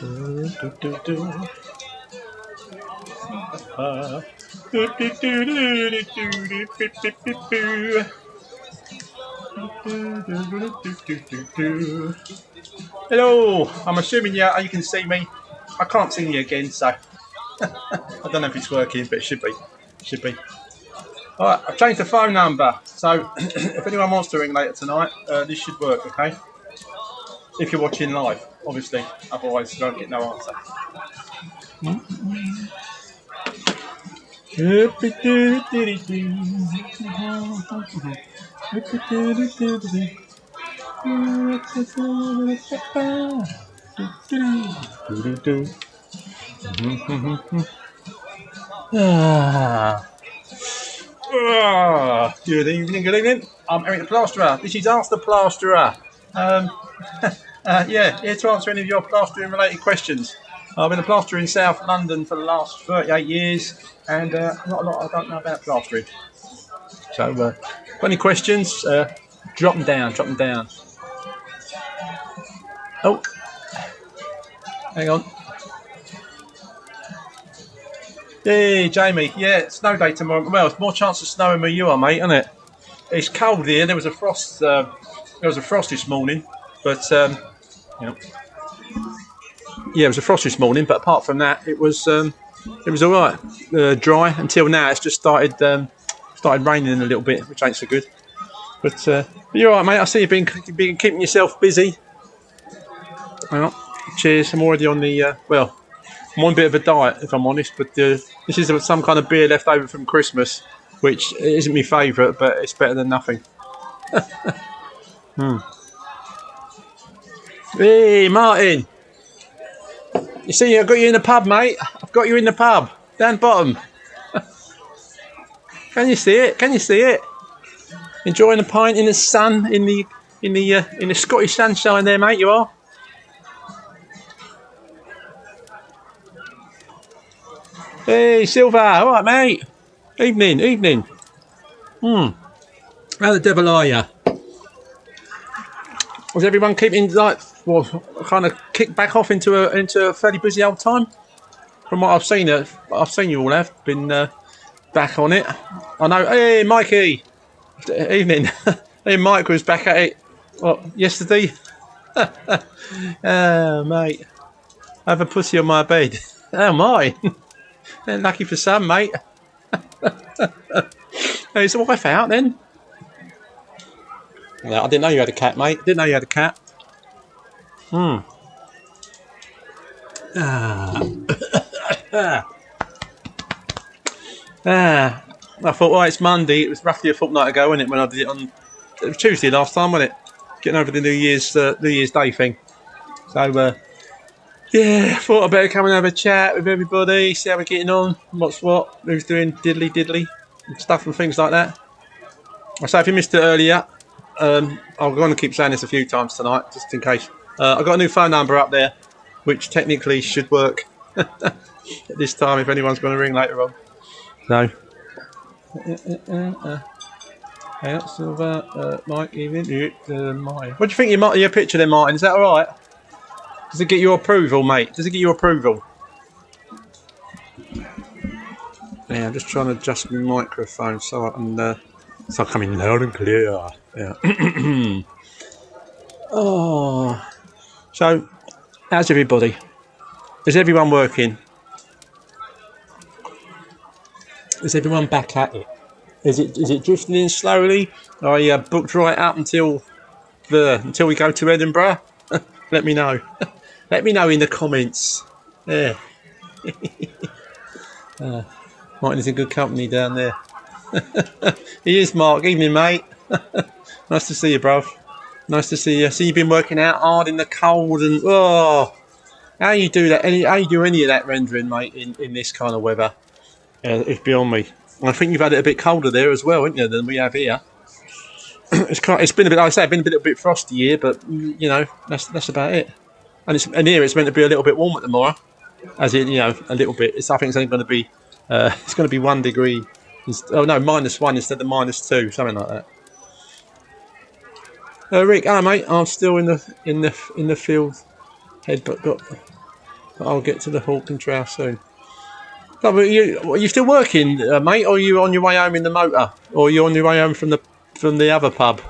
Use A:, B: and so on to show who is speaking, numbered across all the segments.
A: Hello, I'm assuming you can see me. I can't see you again, so I don't know if it's working, but it should be. Should be. Alright, I've changed the phone number, so if anyone wants to ring later tonight, this should work, okay? If you're watching live, obviously, otherwise you don't get no answer. Good evening, good evening. I'm Eric the Plasterer. This is Ask the Plasterer. Yeah, here to answer any of your plastering related questions. I've been a plasterer in South London for the last 38 years, and not a lot I don't know about plastering. So, got any questions? Drop them down, drop them down. Oh, hang on. Hey, Jamie. Yeah, snow day tomorrow. Well, it's more chance of snowing where you are, mate, isn't it? It's cold here. There was a frost. There was a frost this morning, but you know, yeah, it was a frost this morning. But apart from that, it was all right. Dry until now. It's just started raining a little bit, which ain't so good. But you're all right, mate. I see you've been keeping yourself busy. Well, cheers. I'm already on the well. I'm on a bit of a diet, if I'm honest, but this is some kind of beer left over from Christmas, which isn't my favourite, but it's better than nothing. Hey, Martin. You see, I've got you in the pub, mate. I've got you in the pub, down bottom. Can you see it? Can you see it? Enjoying a pint in the sun, in the Scottish sunshine there, mate, you are. Hey, Silver, all right, mate. Evening, evening. How the devil are you? Was everyone keeping kind of kicked back off into a fairly busy old time? From what I've seen, you all have been back on it. I know. Hey, Mikey. Evening. Hey, Mike was back at it. What, yesterday? Mate. I have a pussy on my bed. Oh my. Lucky for some, mate. Hey, is the wife out then? Yeah, I didn't know you had a cat, mate. Didn't know you had a cat. I thought, well, it's Monday. It was roughly a fortnight ago, wasn't it, when I did it on... It was Tuesday last time, wasn't it? Getting over the New Year's Day thing. So, yeah, I thought I'd better come and have a chat with everybody, see how we're getting on, what's what, who's doing diddly and stuff and things like that. So if you missed it earlier, I'm going to keep saying this a few times tonight, just in case. I've got a new phone number up there, which technically should work at this time if anyone's going to ring later on. So, hey, that's Mike, evening. Mike. What do you think of your picture there, Martin? Is that alright? Does it get your approval, mate? Does it get your approval? Yeah, I'm just trying to adjust my microphone so I can start coming loud and clear. Yeah. Oh. So, how's everybody? Is everyone working? Is everyone back at it? Is it drifting in slowly? Are you booked right up until we go to Edinburgh? Let me know. Let me know in the comments. Yeah. Martin's in good company down there. He is, Mark. Evening, mate. Nice to see you, bruv. Nice to see you. See, you've been working out hard in the cold and how you do that? How you do any of that rendering, mate, in this kind of weather? It's beyond me. And I think you've had it a bit colder there as well, haven't you, than we have here. It's been a bit, like I say, a bit frosty here, but you know, that's about it. And here it's meant to be a little bit warmer tomorrow, as in, you know, a little bit. I think it's only going to be it's going to be 1 degree. Oh no, -1 instead of -2, something like that. Rick, hello mate. I'm still in the field. Head, but got I'll get to the Hawk and Trow soon. No, but are you still working, mate, or are you on your way home in the motor? Or are you on your way home from the other pub?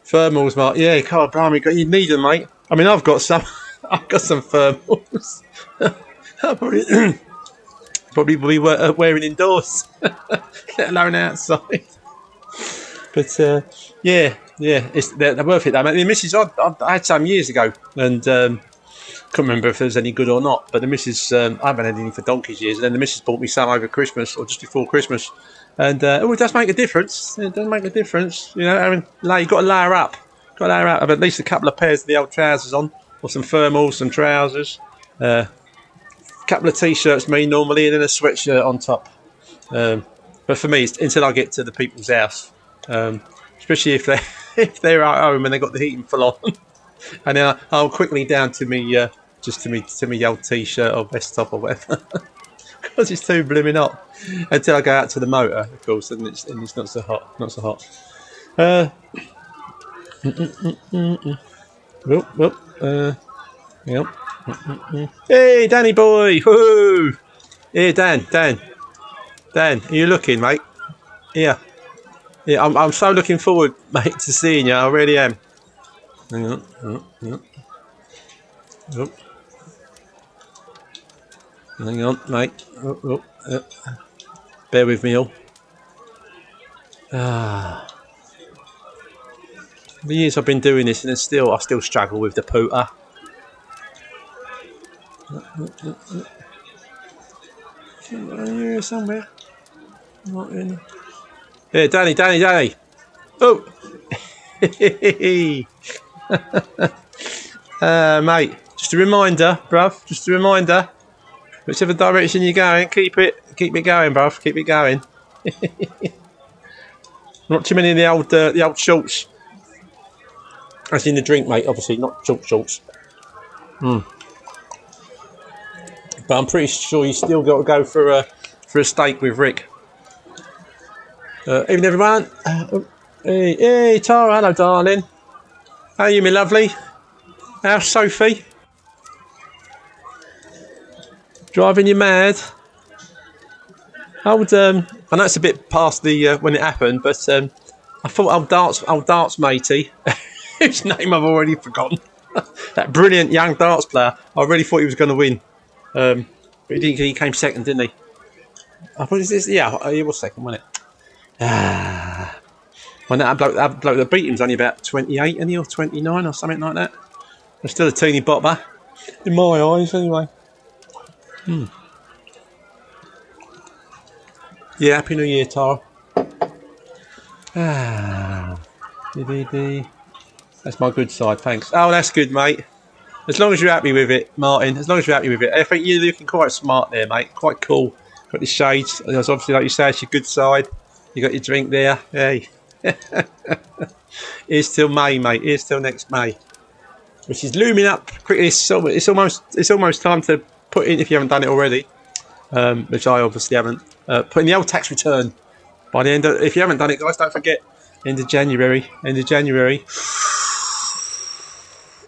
A: Thermals, mate. Yeah, God, blimey, you need them, mate. I mean, I've got some. I've got some thermals. I'll probably be wearing indoors, let alone outside. But yeah, they're worth it though, mate. The missus, I had some years ago, and couldn't remember if there was any good or not. But the missus, I haven't had any for donkey's years, and then the missus bought me some over Christmas or just before Christmas, and it does make a difference. It does make a difference, you know. I mean, you've got to layer up. Got to layer up. I've at least a couple of pairs of the old trousers on, or some thermals, some trousers, a couple of t-shirts, me normally, and then a sweatshirt on top. But for me, it's until I get to the people's house, especially if they're at home and they got the heating full on, and then I'll quickly down to me just to me old t-shirt or vest top or whatever, because it's too blooming hot. Until I go out to the motor, of course, and it's not so hot, Yep. Hey, Danny boy! Woo! Here, Dan. Are you looking, mate? Yeah. I'm so looking forward, mate, to seeing you. I really am. Hang on. Hang on, mate. Bear with me all. The years I've been doing this, and I still struggle with the pooter. Here somewhere. Not in. Yeah, Danny. Oh, mate. Just a reminder, bruv. Just a reminder. Whichever direction you're going, keep it going, bruv. Keep it going. Not too many of the old shorts. As in the drink, mate. Obviously, not shorts. But I'm pretty sure you still got to go for a steak with Rick. Evening, everyone. Hey, Tara. Hello, darling. How are you, my lovely? How's Sophie? Driving you mad? I know it's a bit past the when it happened, but I thought old darts matey, whose name I've already forgotten, that brilliant young darts player. I really thought he was going to win, but he didn't. He came second, didn't he? I thought he was second, wasn't it? When that bloke that beat him's only about 28, isn't he, or 29 or something like that. They're still a teeny bopper, in my eyes, anyway. Yeah, Happy New Year, Tara. That's my good side, thanks. Oh, that's good, mate. As long as you're happy with it, Martin. As long as you're happy with it. I think you're looking quite smart there, mate. Quite cool. Got the shades. It's obviously, like you say, it's your good side. You got your drink there. Hey. Here's till May, mate. Here's till next May. Which is looming up quickly. It's almost time to put in, if you haven't done it already, which I obviously haven't, put in the old tax return by the end of, if you haven't done it, guys, don't forget, end of January.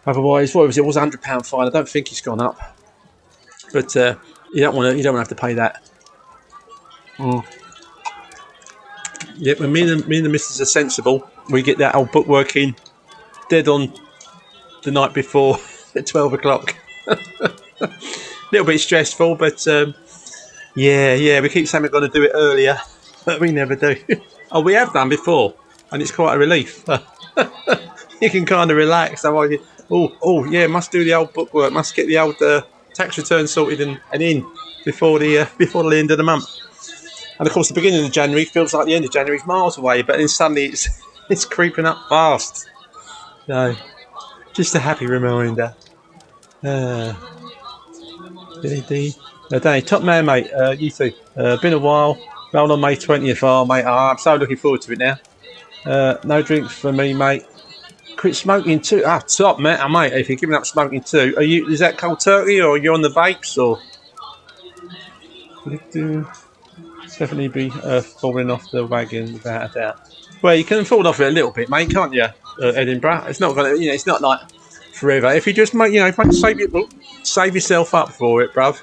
A: Otherwise, what was it? It was £100 fine. I don't think it's gone up, but you don't want to have to pay that. Yeah, when me and the missus are sensible, we get that old bookwork in dead on the night before at 12 o'clock. Little bit stressful, but yeah, we keep saying we're going to do it earlier, but we never do. Oh, we have done before, and it's quite a relief. You can kind of relax. Oh, yeah, must do the old bookwork, must get the old tax return sorted and in before the end of the month. And of course, the beginning of January feels like the end of January is miles away, but then suddenly it's creeping up fast. So, just a happy reminder. Danny, top man, mate. You too. Been a while. Roll on May 20th. Oh, mate, I'm so looking forward to it now. No drinks for me, mate. Quit smoking too. Ah, top, mate. Mate, if you're giving up smoking too, is that cold turkey or are you on the vapes or? Definitely be falling off the wagon without a doubt. Well, you can fall off it a little bit, mate, can't you? Edinburgh. It's not gonna, it's not like forever. If you just make, if I save it, save yourself up for it, bruv.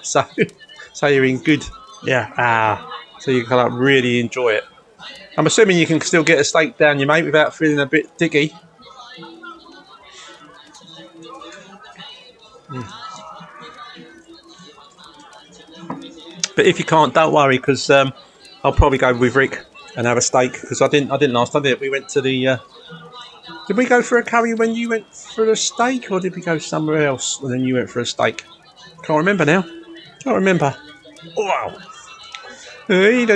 A: So you're in good, yeah. So you can like really enjoy it. I'm assuming you can still get a steak down your mate without feeling a bit diggy. But if you can't, don't worry, because I'll probably go with Rick and have a steak, because I didn't last time, did it? We went to the. Did we go for a curry when you went for a steak, or did we go somewhere else and then you went for a steak? Can't remember now. Can't remember. Wow. Are you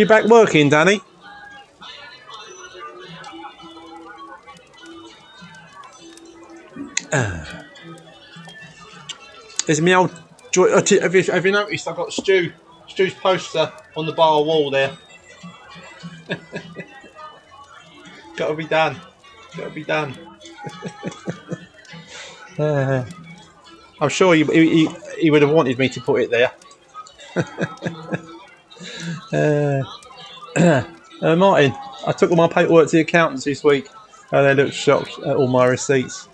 A: back working, Danny? There's me old. Have you noticed I've got Stu's poster on the bar wall there? Got to be done. Got to be done. I'm sure he would have wanted me to put it there. Martin, I took all my paperwork to the accountants this week, and they looked shocked at all my receipts.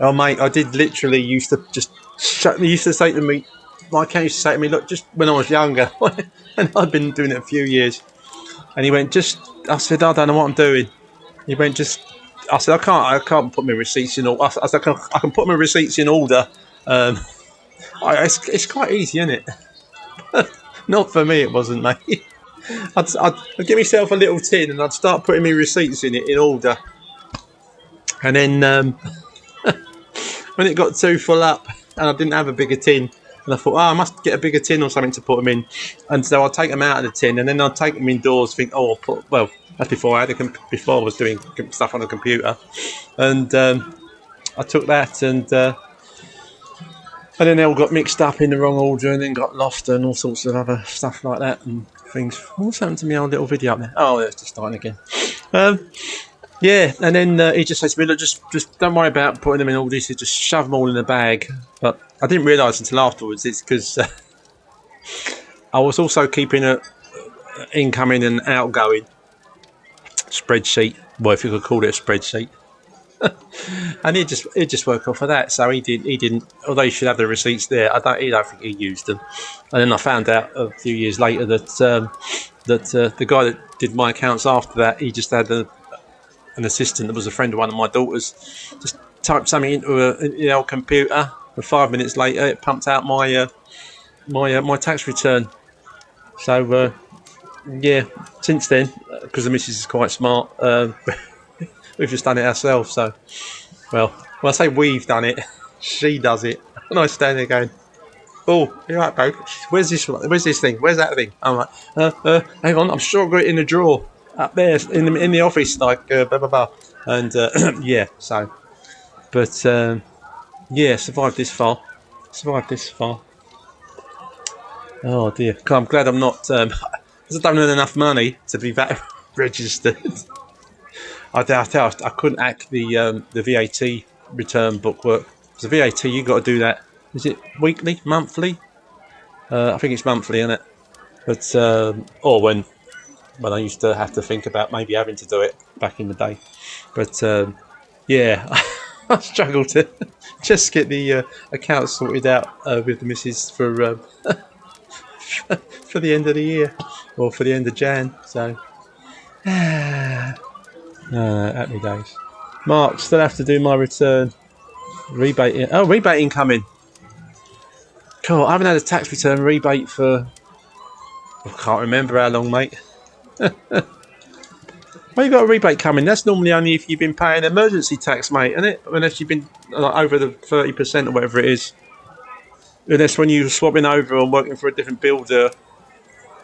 A: Oh mate, I did literally used to just shut. He used to say to me, my accountant used to say to me, look, just when I was younger, and I'd been doing it a few years, and he went, I said, I don't know what I'm doing. He went, I said, I can't put my receipts in order. I said, I can put my receipts in order. It's quite easy, isn't it? Not for me, it wasn't, mate. I'd give myself a little tin and I'd start putting my receipts in it in order. And then when it got too full up and I didn't have a bigger tin, and I thought, I must get a bigger tin or something to put them in. And so I'd take them out of the tin and then I'd take them indoors, think, that's before before I was doing stuff on the computer. And I took that and then they all got mixed up in the wrong order and then got lost and all sorts of other stuff like that and things. What's happened to me old little video up there? Oh, it's just starting again. Yeah, and then he just said to me, look, just don't worry about putting them in all this, just shove them all in a bag. But I didn't realise until afterwards it's because I was also keeping an incoming and outgoing spreadsheet. Well, if you could call it a spreadsheet. And he just worked off of that. So he didn't. Although he should have the receipts there, I don't think he used them. And then I found out a few years later that the guy that did my accounts after that, he just had an assistant that was a friend of one of my daughters. Just typed something into an old computer, and 5 minutes later, it pumped out my my tax return. So yeah, since then, because the missus is quite smart. We've just done it ourselves, so well, when I say we've done it, she does it. And I stand there going, "Oh, you're right, bro. Where's this thing? Where's that thing?" I'm like, "Hang on, I'm sure I've got it in a drawer up there in the office." Like, blah blah blah. And yeah, so, but yeah, survived this far. Oh dear, I'm glad I'm not. Because I don't earn enough money to be VAT registered. I couldn't act the VAT return bookwork. Because the VAT, you got to do that. Is it weekly, monthly? I think it's monthly, isn't it? But or when I used to have to think about maybe having to do it back in the day. But yeah, I struggled to just get the accounts sorted out with the missus for for the end of the year or for the end of Jan. So. Happy days. Mark, still have to do my return. Rebate. Oh, rebate incoming. Cool. I haven't had a tax return rebate for. I can't remember how long, mate. Well, you got a rebate coming. That's normally only if you've been paying emergency tax, mate, isn't it? Unless you've been over the 30% or whatever it is. Unless when you're swapping over or working for a different builder,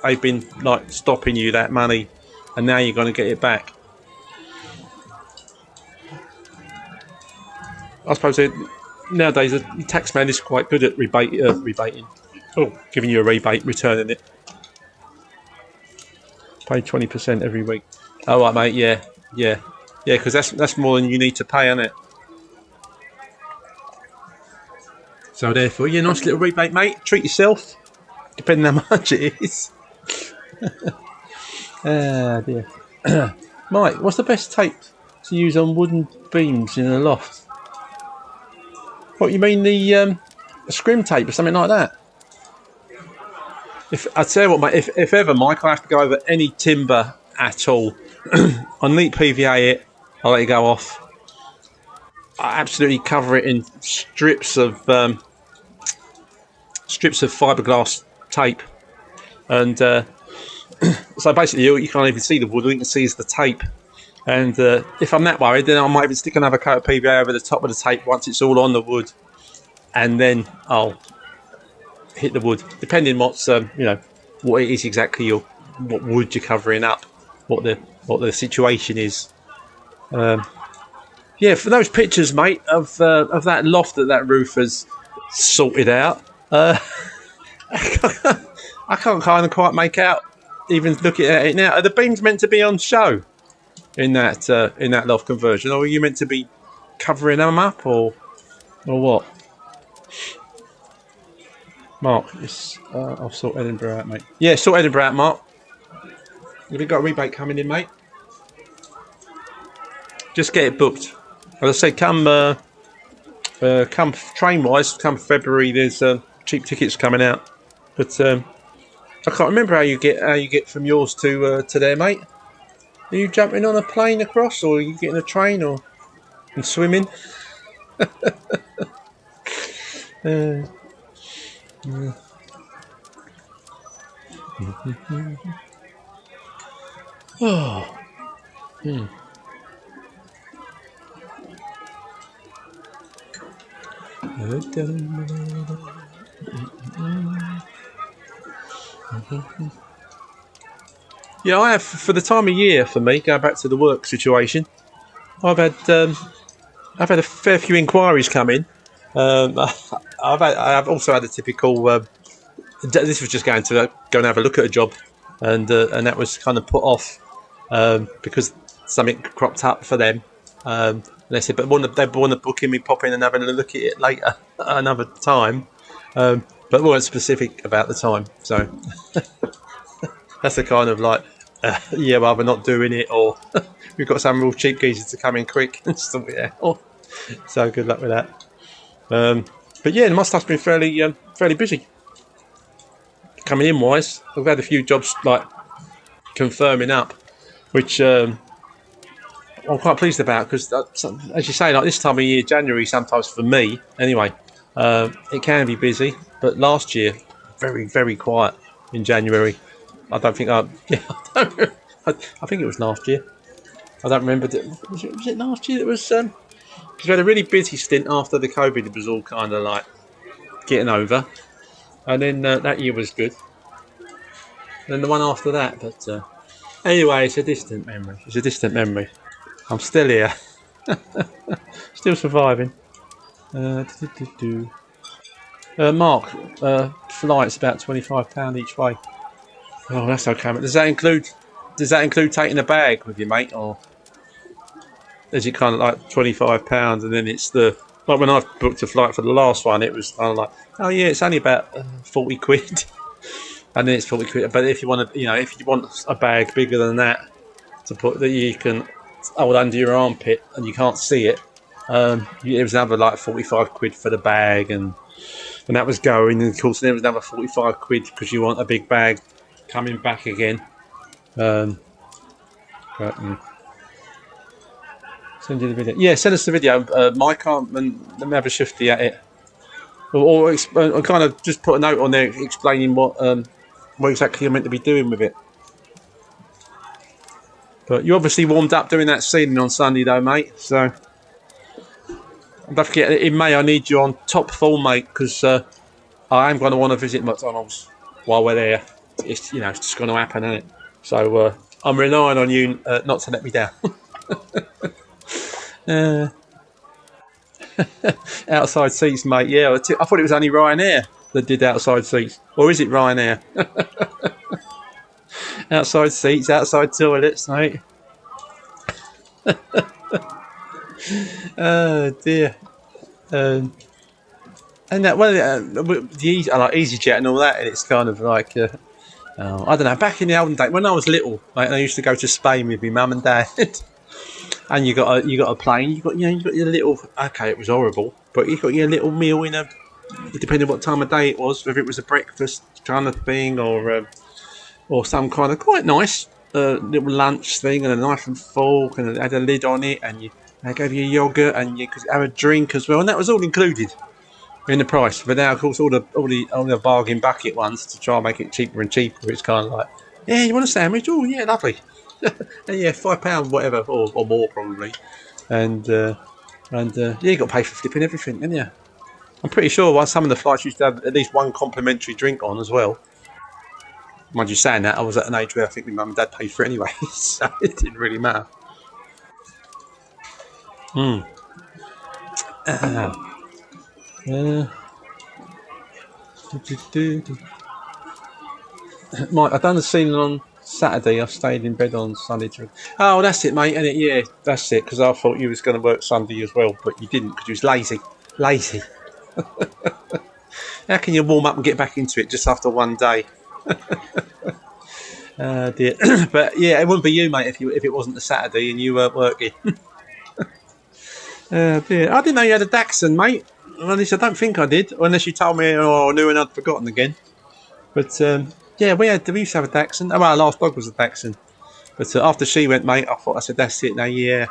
A: they've been like stopping you that money, and now you're going to get it back. I suppose nowadays the taxman is quite good at rebating. Oh, giving you a rebate, returning it. Pay 20% every week. Oh, right, mate. Yeah. Because that's more than you need to pay, isn't it? So therefore, yeah, nice little rebate, mate. Treat yourself, depending on how much it is. Ah dear. Mike, what's the best tape to use on wooden beams in a loft? What, you mean the scrim tape or something like that? If I tell you what, mate, if ever, Mike, I have to go over any timber at all, I neat PVA it. I let it go off. I absolutely cover it in strips of fiberglass tape, and so basically you can't even see the wood. All you can see is the tape. And if I'm that worried, then I might even stick another coat of PVA over the top of the tape once it's all on the wood, and then I'll hit the wood, depending what's what it is exactly what wood you're covering up, what the situation is. Yeah, for those pictures, mate, of that loft that roof has sorted out, I can't kind of quite make out. Even looking at it now, are the beams meant to be on show in that loft conversion, or are you meant to be covering them up, or what? Mark, I'll sort Edinburgh out, mate. Yeah, sort Edinburgh out, Mark. Have you got a rebate coming in, mate? Just get it booked. As I said, come train-wise, come February, there's cheap tickets coming out. But I can't remember how you get from yours to there, mate. Are you jumping on a plane across, or are you getting a train, or and swimming? Oh. Yeah, I have, for the time of year for me, going back to the work situation, I've had a fair few inquiries come in. I've also had a typical. This was just going to go and have a look at a job, and that was kind of put off because something cropped up for them. They said, but they want to book in me, pop in and having a look at it later, another time. But weren't specific about the time, so that's the kind of like, yeah, well, we're not doing it, or we've got some real cheap geezers to come in quick and sort it out. So good luck with that. But yeah, my stuff's been fairly busy. Coming in wise, I've had a few jobs like confirming up, which I'm quite pleased about, because as you say, like this time of year, January, sometimes for me anyway, it can be busy. But last year, very, very quiet in January. I don't think I think it was last year. I don't remember. Was it last year? It was because we had a really busy stint after the COVID. It was all kind of like getting over, and then that year was good. Then the one after that, but anyway, it's a distant memory. It's a distant memory. I'm still here, still surviving. Mark, flight's about £25 each way. Oh, that's okay. But does that include taking a bag with you, mate, or is it kind of like £25 and then it's the, like when I booked a flight for the last one, it was kind of like, oh yeah, it's only about 40 quid, and then it's 40 quid. But if you want to, if you want a bag bigger than that to put that you can hold under your armpit and you can't see it, it was another like 45 quid for the bag, and that was going. And of course, there was another 45 quid because you want a big bag coming back again. Send you the video. Yeah, send us the video, Mike, and let me have a shifty at it, or kind of just put a note on there explaining what exactly you're meant to be doing with it. But you obviously warmed up doing that ceiling on Sunday, though, mate. So don't forget, in May I need you on top form, mate, because I am going to want to visit McDonald's while we're there. It's it's just going to happen, isn't it? So I'm relying on you not to let me down. Outside seats, mate. Yeah, I thought it was only Ryanair that did outside seats, or is it Ryanair? Outside seats, outside toilets, mate. Oh dear. And that, well, I like EasyJet and all that, and it's kind of like I don't know. Back in the olden days, when I was little, like, I used to go to Spain with my mum and dad, and you got a plane. You got your little. Okay, it was horrible, but you got your little meal in a. Depending what time of day it was, whether it was a breakfast kind of thing or some kind of quite nice little lunch thing, and a knife and fork, and it had a lid on it, and they gave you yogurt, and you could have a drink as well, and that was all included in the price. But now, of course, all the bargain bucket ones to try and make it cheaper and cheaper. It's kind of like, yeah, you want a sandwich? Oh, yeah, lovely. And yeah, £5 whatever, or more probably. And yeah, you got to pay for flipping everything, didn't you? I'm pretty sure some of the flights used to have at least one complimentary drink on as well. Mind you, saying that, I was at an age where I think my mum and dad paid for it anyway, so it didn't really matter. Mike, I done the scene on Saturday. I stayed in bed on Sunday. Oh, that's it, mate. And yeah, that's it. Because I thought you was going to work Sunday as well, but you didn't because you was lazy. Lazy. How can you warm up and get back into it just after one day? Dear. But yeah, it wouldn't be you, mate, if it wasn't a Saturday and you weren't working. Dear. I didn't know you had a Dachshund, mate. At least I don't think I did, unless you told me or I knew and I'd forgotten again. But yeah, we used to have a Dachshund. Oh, well, our last dog was a Dachshund. But after she went, mate, I said, that's it now, yeah.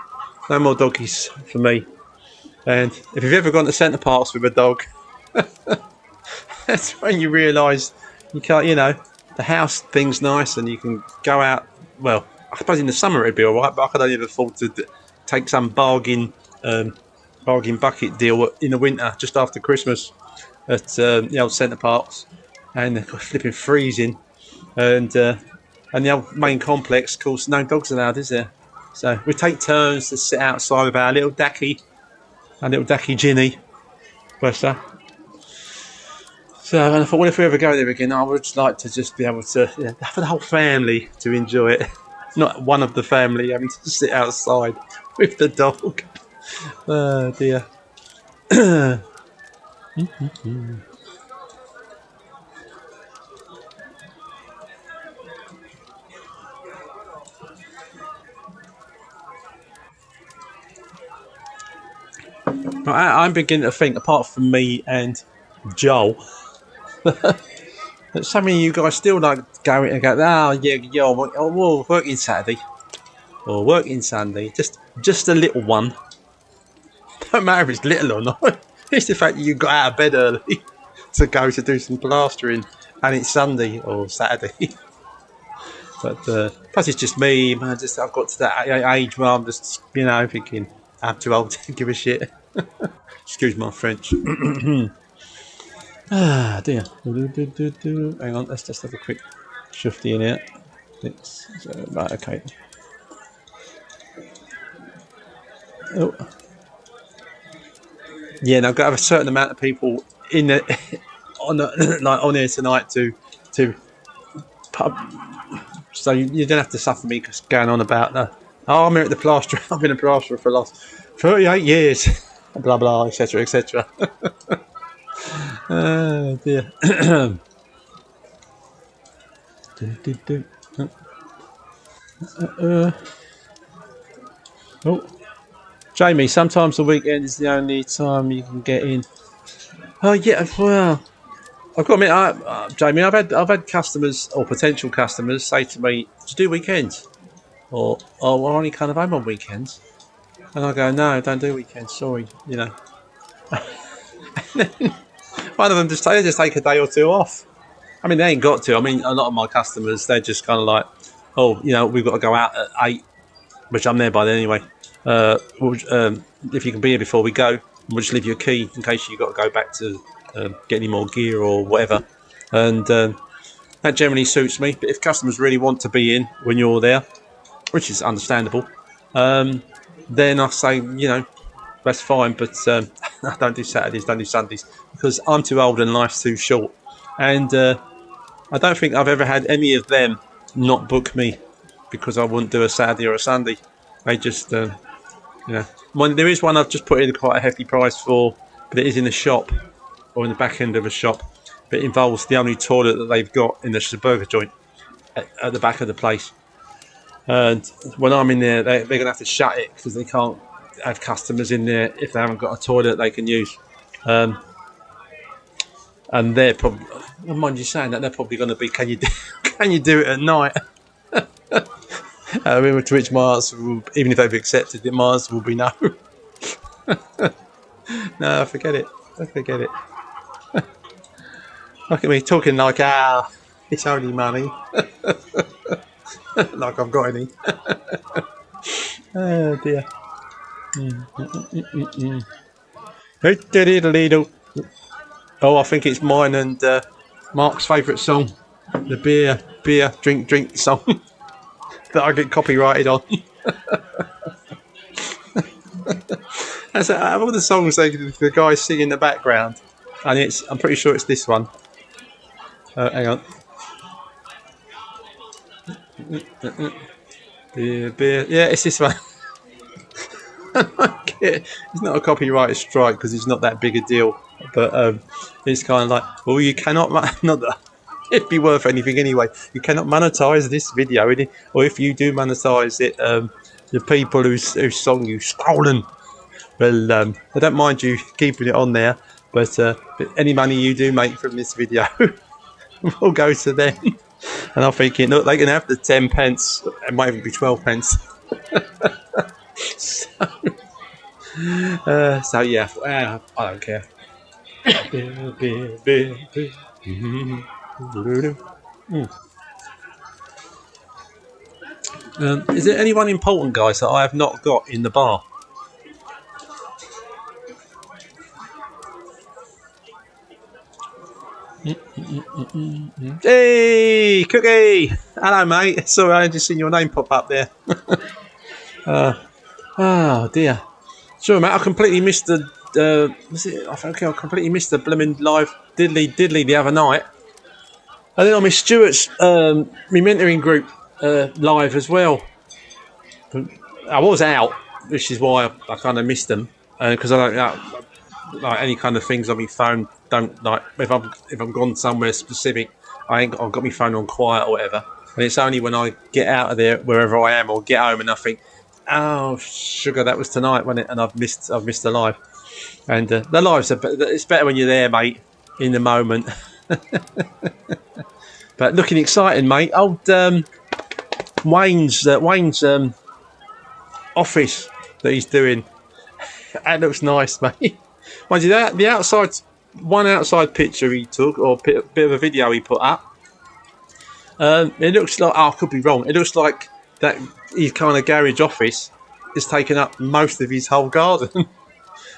A: No more doggies for me. And if you've ever gone to Centre Parks with a dog, that's when you realise you can't, the house thing's nice and you can go out. Well, I suppose in the summer it'd be alright, but I could only ever afford to take some bargain bucket deal in the winter just after Christmas at the old Centre Parks, and they're flipping freezing, and the old main complex, of course, no dogs allowed, is there? So we take turns to sit outside with our little Dackie Ginny, bless her. So, and I thought, well, if we ever go there again, I would like to just be able to have the whole family to enjoy it, not one of the family having to sit outside with the dog. Oh dear. I'm beginning to think, apart from me and Joel, that some of you guys still like go and go, oh yeah, we'll working Saturday or working Sunday, just a little one. Don't matter if it's little or not. It's the fact that you got out of bed early to go to do some plastering, and it's Sunday or Saturday. But plus, it's just me. Man, I've got to that age where I'm just, thinking I'm too old to give a shit. Excuse my French. Ah, dear. Hang on, let's just have a quick shifty in here. Right, okay. Oh. Yeah, now I've got to have a certain amount of people in on here tonight to pub. So you don't have to suffer me going on about I'm here at the Plasterer. I've been a plasterer for the last 38 years. Blah blah, etc. etc. Oh dear. Oh, Jamie, sometimes the weekend is the only time you can get in. Oh yeah, well, I've got to admit, Jamie, I've had customers or potential customers say to me, "Do you do weekends?" Or we're only kind of home on weekends. And I go, no, don't do weekends, sorry, And then one of them just take a day or two off. I mean, they ain't got to. I mean, a lot of my customers, they're just kind of like, oh, we've got to go out at 8, which I'm there by then anyway. If you can be here before we go, we'll just leave you a key in case you've got to go back to get any more gear or whatever. And that generally suits me. But if customers really want to be in when you're there, which is understandable, then I say, that's fine, but I don't do Saturdays, don't do Sundays, because I'm too old and life's too short. And I don't think I've ever had any of them not book me because I wouldn't do a Saturday or a Sunday. They just, there is one I've just put in quite a hefty price for, but it is in a shop, or in the back end of a shop. But it involves the only toilet that they've got in the burger joint. at the back of the place. And when I'm in there, they're going to have to shut it because they can't have customers in there if they haven't got a toilet they can use. And they're probably, well, mind you saying that, they're probably going to be, can you do it at night? To which my answer will, even if they've accepted it, my answer will be no. No, forget it. Forget it. Look at me talking like, it's only money. Like I've got any. Oh dear. Oh, I think it's mine and Mark's favourite song, the beer, drink song that I get copyrighted on. That's out of all the songs the guys sing in the background, and I'm pretty sure it's this one. Hang on. Beer. Yeah, it's this one. It's not a copyright strike because it's not that big a deal, but it's kind of like, well, you cannot not that it'd be worth anything anyway. You cannot monetize this video, or if you do monetize it, the people whose song you've stolen, well, I don't mind you keeping it on there, but any money you do make from this video will go to them. And I'm thinking, look, they can have the 10 pence, it might even be 12 pence. So yeah, I don't care. Is there anyone important, guys, that I have not got in the bar? Hey, Cookie! Hello, mate. Sorry, I just seen your name pop up there. Oh dear. Sorry, mate. I completely missed the. I completely missed the blooming live diddly the other night. And then I missed Stuart's my mentoring group live as well. I was out, which is why I kind of missed them, because I don't like any kind of things on my phone. Don't like if I'm gone somewhere specific, I've got my phone on quiet or whatever. And it's only when I get out of there, wherever I am, or get home, and I think, oh sugar, that was tonight, wasn't it? And I've missed the live. And the lives it's better when you're there, mate, in the moment. But looking exciting, mate. Old Wayne's office that he's doing. That looks nice, mate. Mind you, the one outside picture he took, or bit of a video he put up. It looks like, I could be wrong. It looks like that his kind of garage office is taking up most of his whole garden.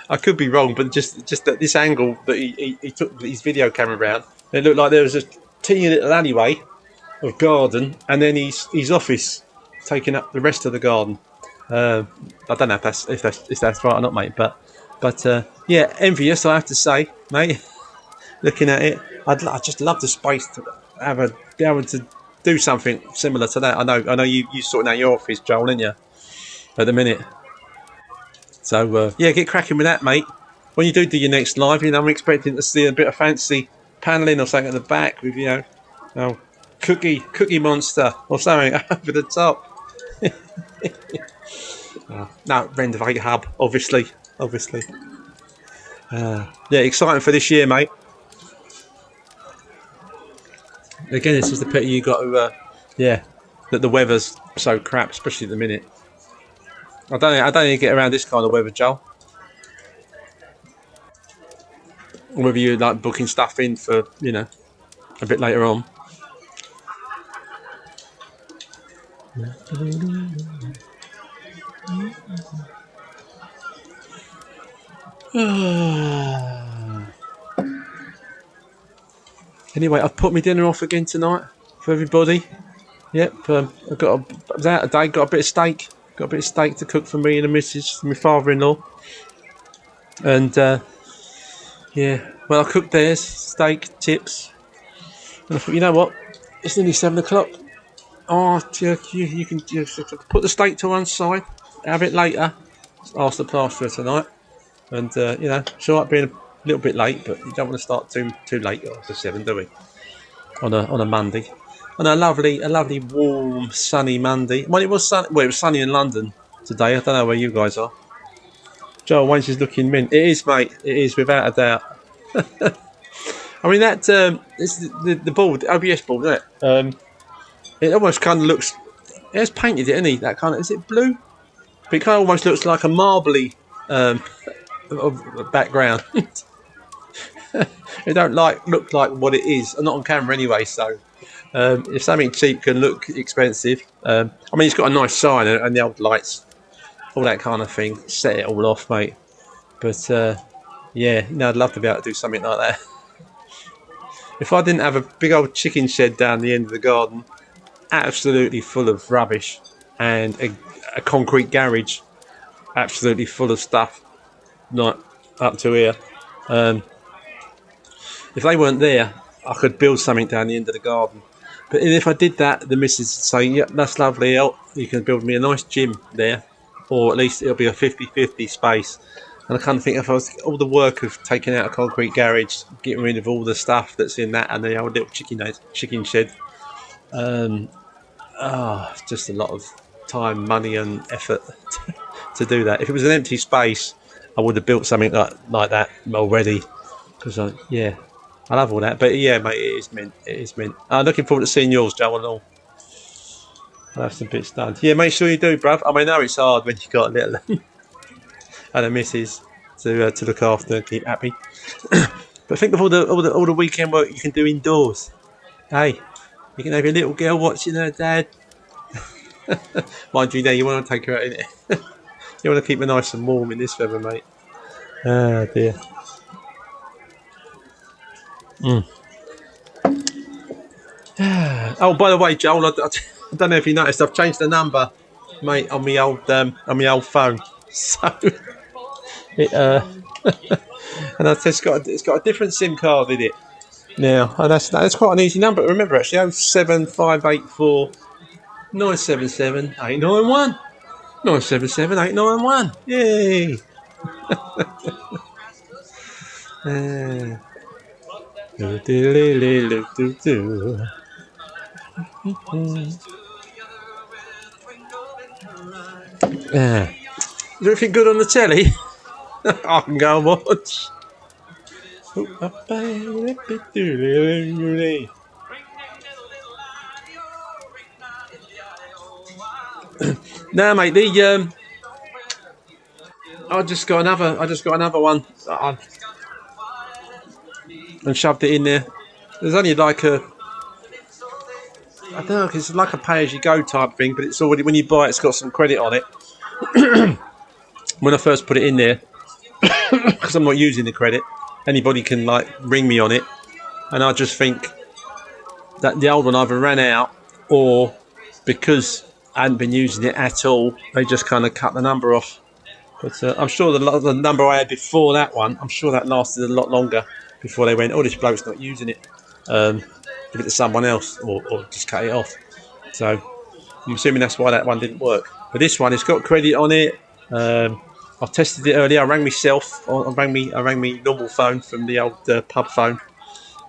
A: I could be wrong, but just at this angle that he took his video camera around, it looked like there was a teeny little alleyway of garden, and then his office taking up the rest of the garden. I don't know if that's right or not, mate. But yeah, envious, I have to say, mate. Looking at it, I'd just love the space to be able to do something similar to that. I know you sorting out your office, Joel, aren't you, at the minute? So yeah, get cracking with that, mate. When you do your next live, I'm expecting to see a bit of fancy panelling or something at the back with cookie monster or something over the top. No, Renovate Hub, obviously. Yeah, exciting for this year, mate. Again, it's just a pity you got to, that the weather's so crap, especially at the minute. I don't think you get around this kind of weather, Joel. Or whether you like booking stuff in for, a bit later on. Anyway, I've put my dinner off again tonight for everybody. Yep, I was out today, got a bit of steak. Got a bit of steak to cook for me and the missus, my father-in-law. And yeah, well, I cooked theirs, steak, tips. And I thought, you know what? It's nearly 7 o'clock. Oh, you can just put the steak to one side, have it later. Ask the plasterer tonight. And it's all right being a little bit late, but you don't want to start too late after 7, do we? On a Monday. on a lovely warm sunny Monday. Well, it was sunny. Well, it was sunny in London today. I don't know where you guys are. Joel Wayne's is looking mint. It is, mate. It is without a doubt. I mean that it's the board, the OBS board, isn't it? It almost kind of looks. It has painted it, isn't he? That kind of, is it blue? But it kind of almost looks like a marbly background. It don't look like what it is, not on camera anyway. So if something cheap can look expensive, I mean, it's got a nice sign and the old lights, all that kind of thing. Set it all off, mate. But yeah, no, I'd love to be able to do something like that. If I didn't have a big old chicken shed down the end of the garden, absolutely full of rubbish, and a concrete garage, absolutely full of stuff, not up to here. If they weren't there, I could build something down the end of the garden. But if I did that, the missus would say, "Yeah, that's lovely. You can build me a nice gym there, or at least it'll be a 50-50 space." And I kind of think if I was all the work of taking out a concrete garage, getting rid of all the stuff that's in that, and the old little chicken shed, it's just a lot of time, money, and effort to do that. If it was an empty space, I would have built something like that already. Because yeah, I love all that. But yeah, mate, it is mint. It is mint. I'm looking forward to seeing yours, Joe, and all. I'll have some bits done. Yeah, make sure you do, bruv. I mean, I know it's hard when you got a little and a missus to look after and keep happy. But think of all the weekend work you can do indoors. Hey, you can have your little girl watching her dad. Mind you, now you want to take her out in it. You want to keep her nice and warm in this weather, mate. Ah, dear. Oh, by the way, Joel, I don't know if you noticed, I've changed the number, mate, on my old phone. So it and it's got a different SIM card in it now, and that's quite an easy number to remember actually. 07584 977 891 977 891. Yay! Is everything good on the telly? I can go and watch. No, mate. I just got another one and shoved it in there. There's only like I don't know, it's like a pay-as-you-go type thing, but it's already, when you buy it, it's got some credit on it. When I first put it in there, because I'm not using the credit, anybody can like ring me on it, and I just think that the old one either ran out, or because I hadn't been using it at all, they just kind of cut the number off. But I'm sure the number I had before that one, I'm sure that lasted a lot longer before they went, "Oh, this bloke's not using it. Give it to someone else," or just cut it off. So I'm assuming that's why that one didn't work. But this one, it's got credit on it. I tested it earlier. I rang myself. I rang me normal phone from the old pub phone,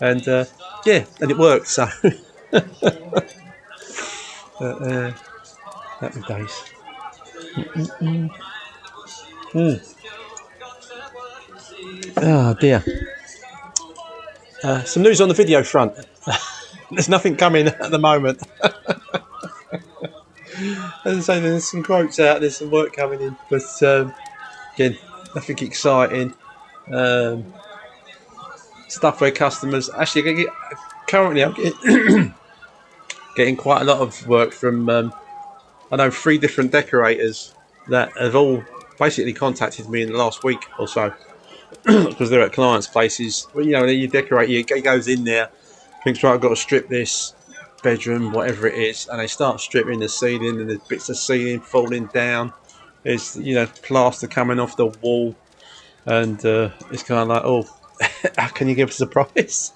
A: and yeah, and it worked. So happy days. Oh dear. Some news on the video front. There's nothing coming at the moment. As I say, there's some quotes out, there's some work coming in, but again, nothing exciting. Stuff where customers actually currently I'm getting quite a lot of work from I know 3 different decorators that have all basically contacted me in the last week or so. Because they're at clients' places. Well, you know, you decorate, he goes in there, thinks, right, I've got to strip this bedroom, whatever it is, and they start stripping the ceiling, and there's bits of ceiling falling down. There's, you know, plaster coming off the wall, and it's kind of like, oh, how can you give us a price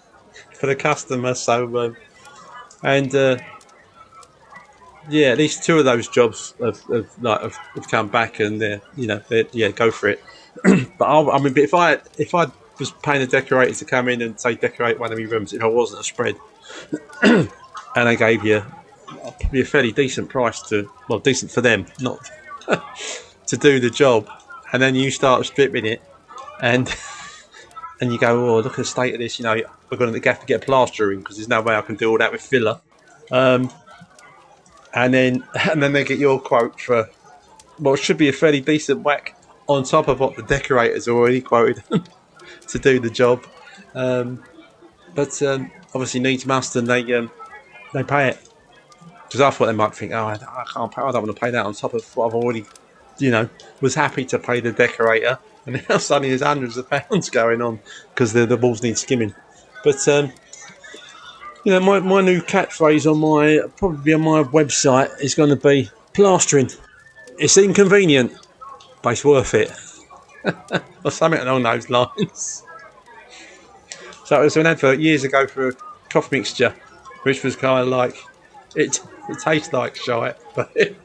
A: for the customer? So, yeah, at least 2 of those jobs have come back, and yeah, go for it. But I mean, if I was paying a decorator to come in and say decorate one of my rooms, if I wasn't a spread, and they gave you probably a fairly decent price decent for them, not to do the job, and then you start stripping it, and and you go, oh, look at the state of this. We're going to have to get a plasterer in because there's no way I can do all that with filler. And then they get your quote for what should be a fairly decent whack on top of what the decorator's already quoted to do the job. But obviously needs must, and they pay it. Because I thought they might think, I can't pay. I don't want to pay that on top of what I've already, was happy to pay the decorator. And now suddenly there's hundreds of pounds going on because the walls need skimming. But my new catchphrase probably on my website is going to be plastering. It's inconvenient, but it's worth it, or something along those lines. So it was an advert years ago for a cough mixture, which was kind of like it tastes like shite, but it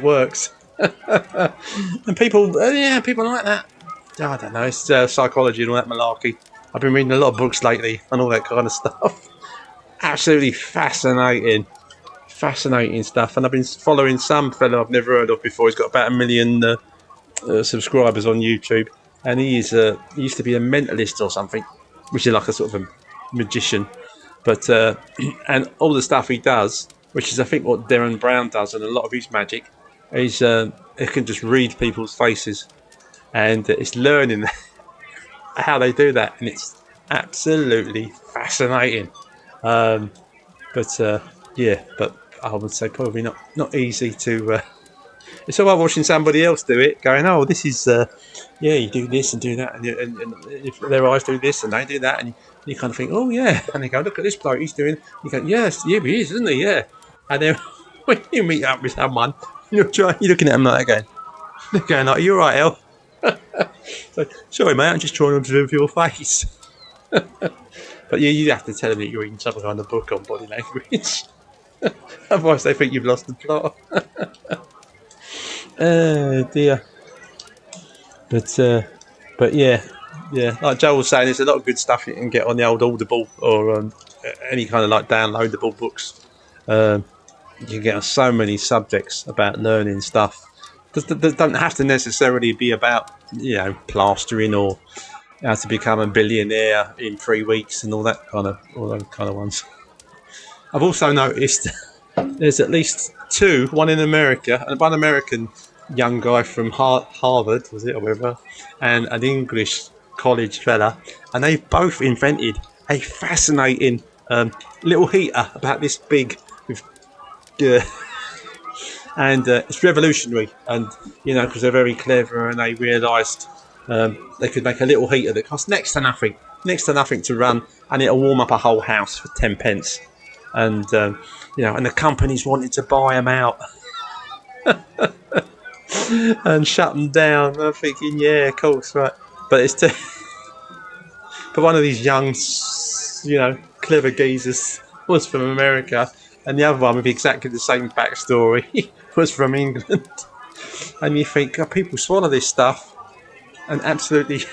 A: works. And people like that. I don't know. It's psychology and all that malarkey. I've been reading a lot of books lately and all that kind of stuff. Absolutely fascinating stuff. And I've been following some fellow I've never heard of before. He's got about 1 million subscribers on YouTube, and he used to be a mentalist or something, which is like a sort of a magician. But and all the stuff he does, which is I think what Darren Brown does, and a lot of his magic is it can just read people's faces, and it's learning how they do that, and it's absolutely fascinating. But I would say probably not easy to. It's all about watching somebody else do it, going, oh, this is you do this and do that, and if their eyes do this and they do that, and you kind of think, oh yeah, and they go, look at this bloke, he's doing. You go, yes, yeah, he is, isn't he? Yeah. And then when you meet up with someone, you're looking at them like that, going, are you all right, El? So, sorry, mate, I'm just trying to observe your face. But you have to tell them that you're reading some kind of book on body language. Otherwise, they think you've lost the plot. Oh dear. But yeah. Like Joe was saying, there's a lot of good stuff you can get on the old Audible or any kind of like downloadable books. You can get on so many subjects about learning stuff. That don't have to necessarily be about plastering or how to become a billionaire in 3 weeks and all those kind of ones. I've also noticed there's at least two, one in America and one American young guy from Harvard, was it, or whatever, and an English college fella, and they've both invented a fascinating little heater about this big with and it's revolutionary, and because they're very clever, and they realised they could make a little heater that costs next to nothing to run, and it'll warm up a whole house for 10 pence. And and the companies wanted to buy them out and shut them down. I'm thinking, yeah, of course, right. But it's but one of these young, clever geezers was from America, and the other one with exactly the same backstory was from England. And you think, God, people swallow this stuff and absolutely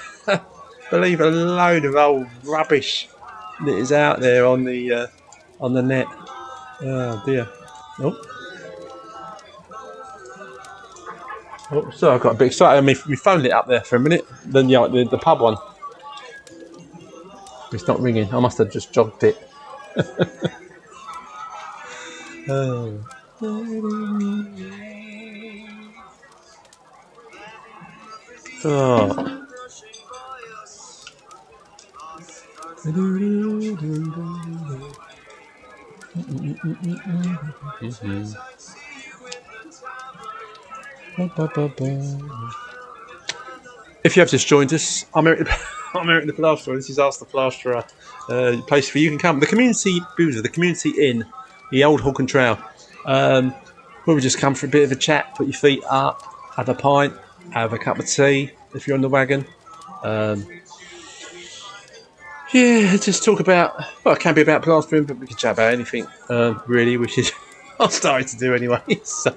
A: believe a load of old rubbish that is out there on the net. Oh dear. Oh, so I got a bit excited. My phone lit up there for a minute. Then the pub one. It's not ringing. I must have just jogged it. Oh. Oh. If you have just joined us, I'm Eric the Plasterer. This is Ask the Plasterer, place where you can come. The community boozer, the community inn, the old Hawk and Trail. Where we just come for a bit of a chat, put your feet up, have a pint, have a cup of tea if you're on the wagon. Just talk about, it can be about plastering, but we can chat about anything, really, which is I started to do anyway. So,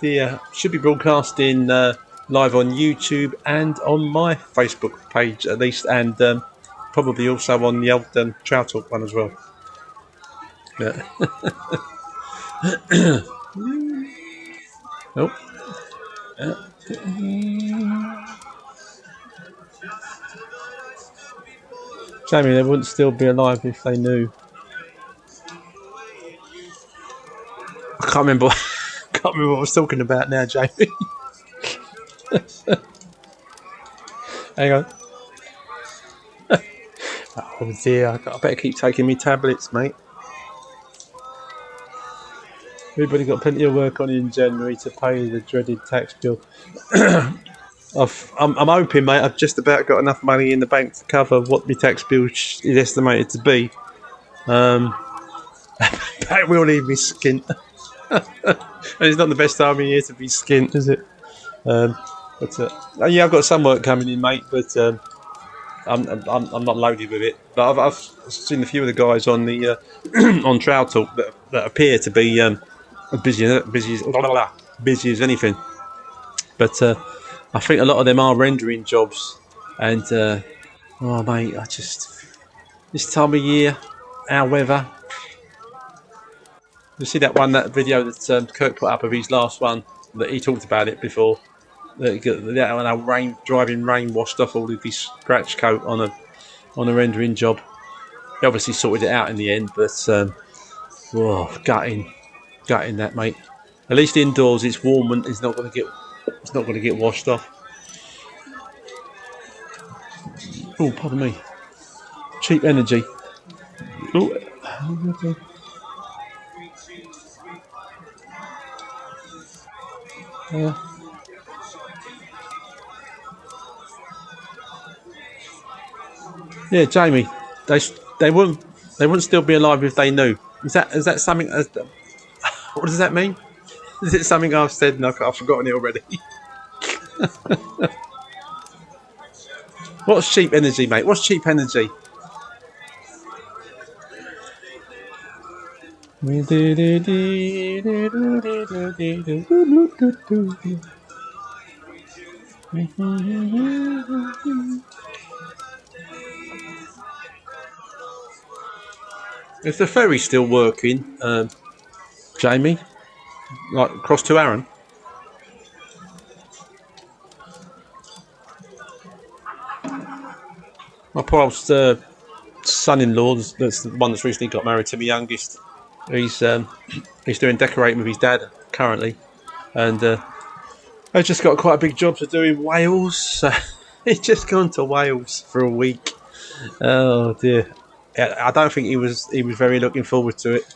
A: dear, should be broadcasting live on YouTube and on my Facebook page at least, and probably also on the old Trail Talk one as well. Yeah. Oh. Yeah. Jamie, they wouldn't still be alive if they knew. I can't remember. Can't remember what I was talking about now, Jamie. Hang on. Oh dear, I better keep taking me tablets, mate. Everybody got plenty of work on in January to pay the dreaded tax bill. I'm hoping, mate. I've just about got enough money in the bank to cover what my tax bill is estimated to be. That will leave me skint. And it's not the best time of year to be skint, is it? Yeah, I've got some work coming in, mate. But I'm not loaded with it. But I've seen a few of the guys on the on Trail Talk that appear to be busy as anything. But I think a lot of them are rendering jobs, and oh mate, I just this time of year, our weather. You see that video that Kirk put up of his last one that he talked about it before. That driving rain washed off all of his scratch coat on a rendering job. He obviously sorted it out in the end, but gutting that, mate. At least indoors it's warm and it's not going to get washed off. Oh, pardon me. Cheap energy. Oh. Yeah, Jamie. They wouldn't still be alive if they knew. Is that something? What does that mean? Is it something I've said and I've forgotten it already? What's cheap energy, mate? What's cheap energy? Is the ferry still working, Jamie? Like across to Arran? My poor old son-in-law, that's the one that's recently got married to my youngest. He's doing decorating with his dad currently, and I've just got quite a big job to do in Wales. So he's just gone to Wales for a week. Oh dear. I don't think he was very looking forward to it.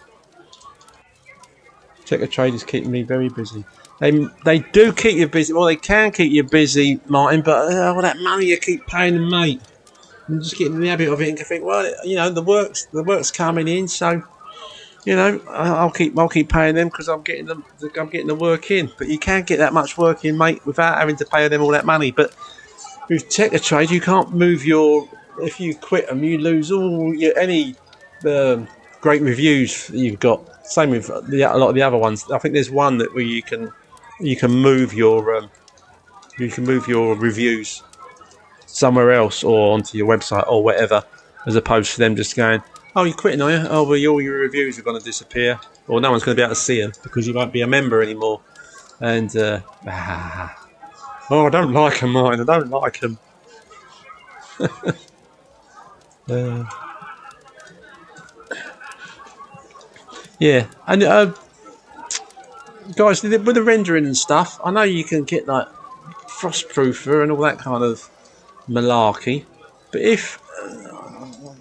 A: Checker Trade is keeping me very busy. They do keep you busy. Well, they can keep you busy, Martin, but all that money you keep paying them, mate. I'm just getting in the habit of it and think, well, the work's coming in, so I'll keep paying them because I'm getting the work in. But you can't get that much work in, mate, without having to pay them all that money. But with Checker Trade, you can't move if you quit them, you lose any great reviews that you've got. Same with a lot of the other ones. I think there's one where you can move your reviews somewhere else or onto your website or whatever, as opposed to them just going, "Oh, you're quitting, are you? Oh, well, all your reviews are going to disappear, or no one's going to be able to see them because you won't be a member anymore." And I don't like them, mine. I don't like them. Yeah, and guys, with the rendering and stuff, I know you can get like frostproofer and all that kind of malarkey, but if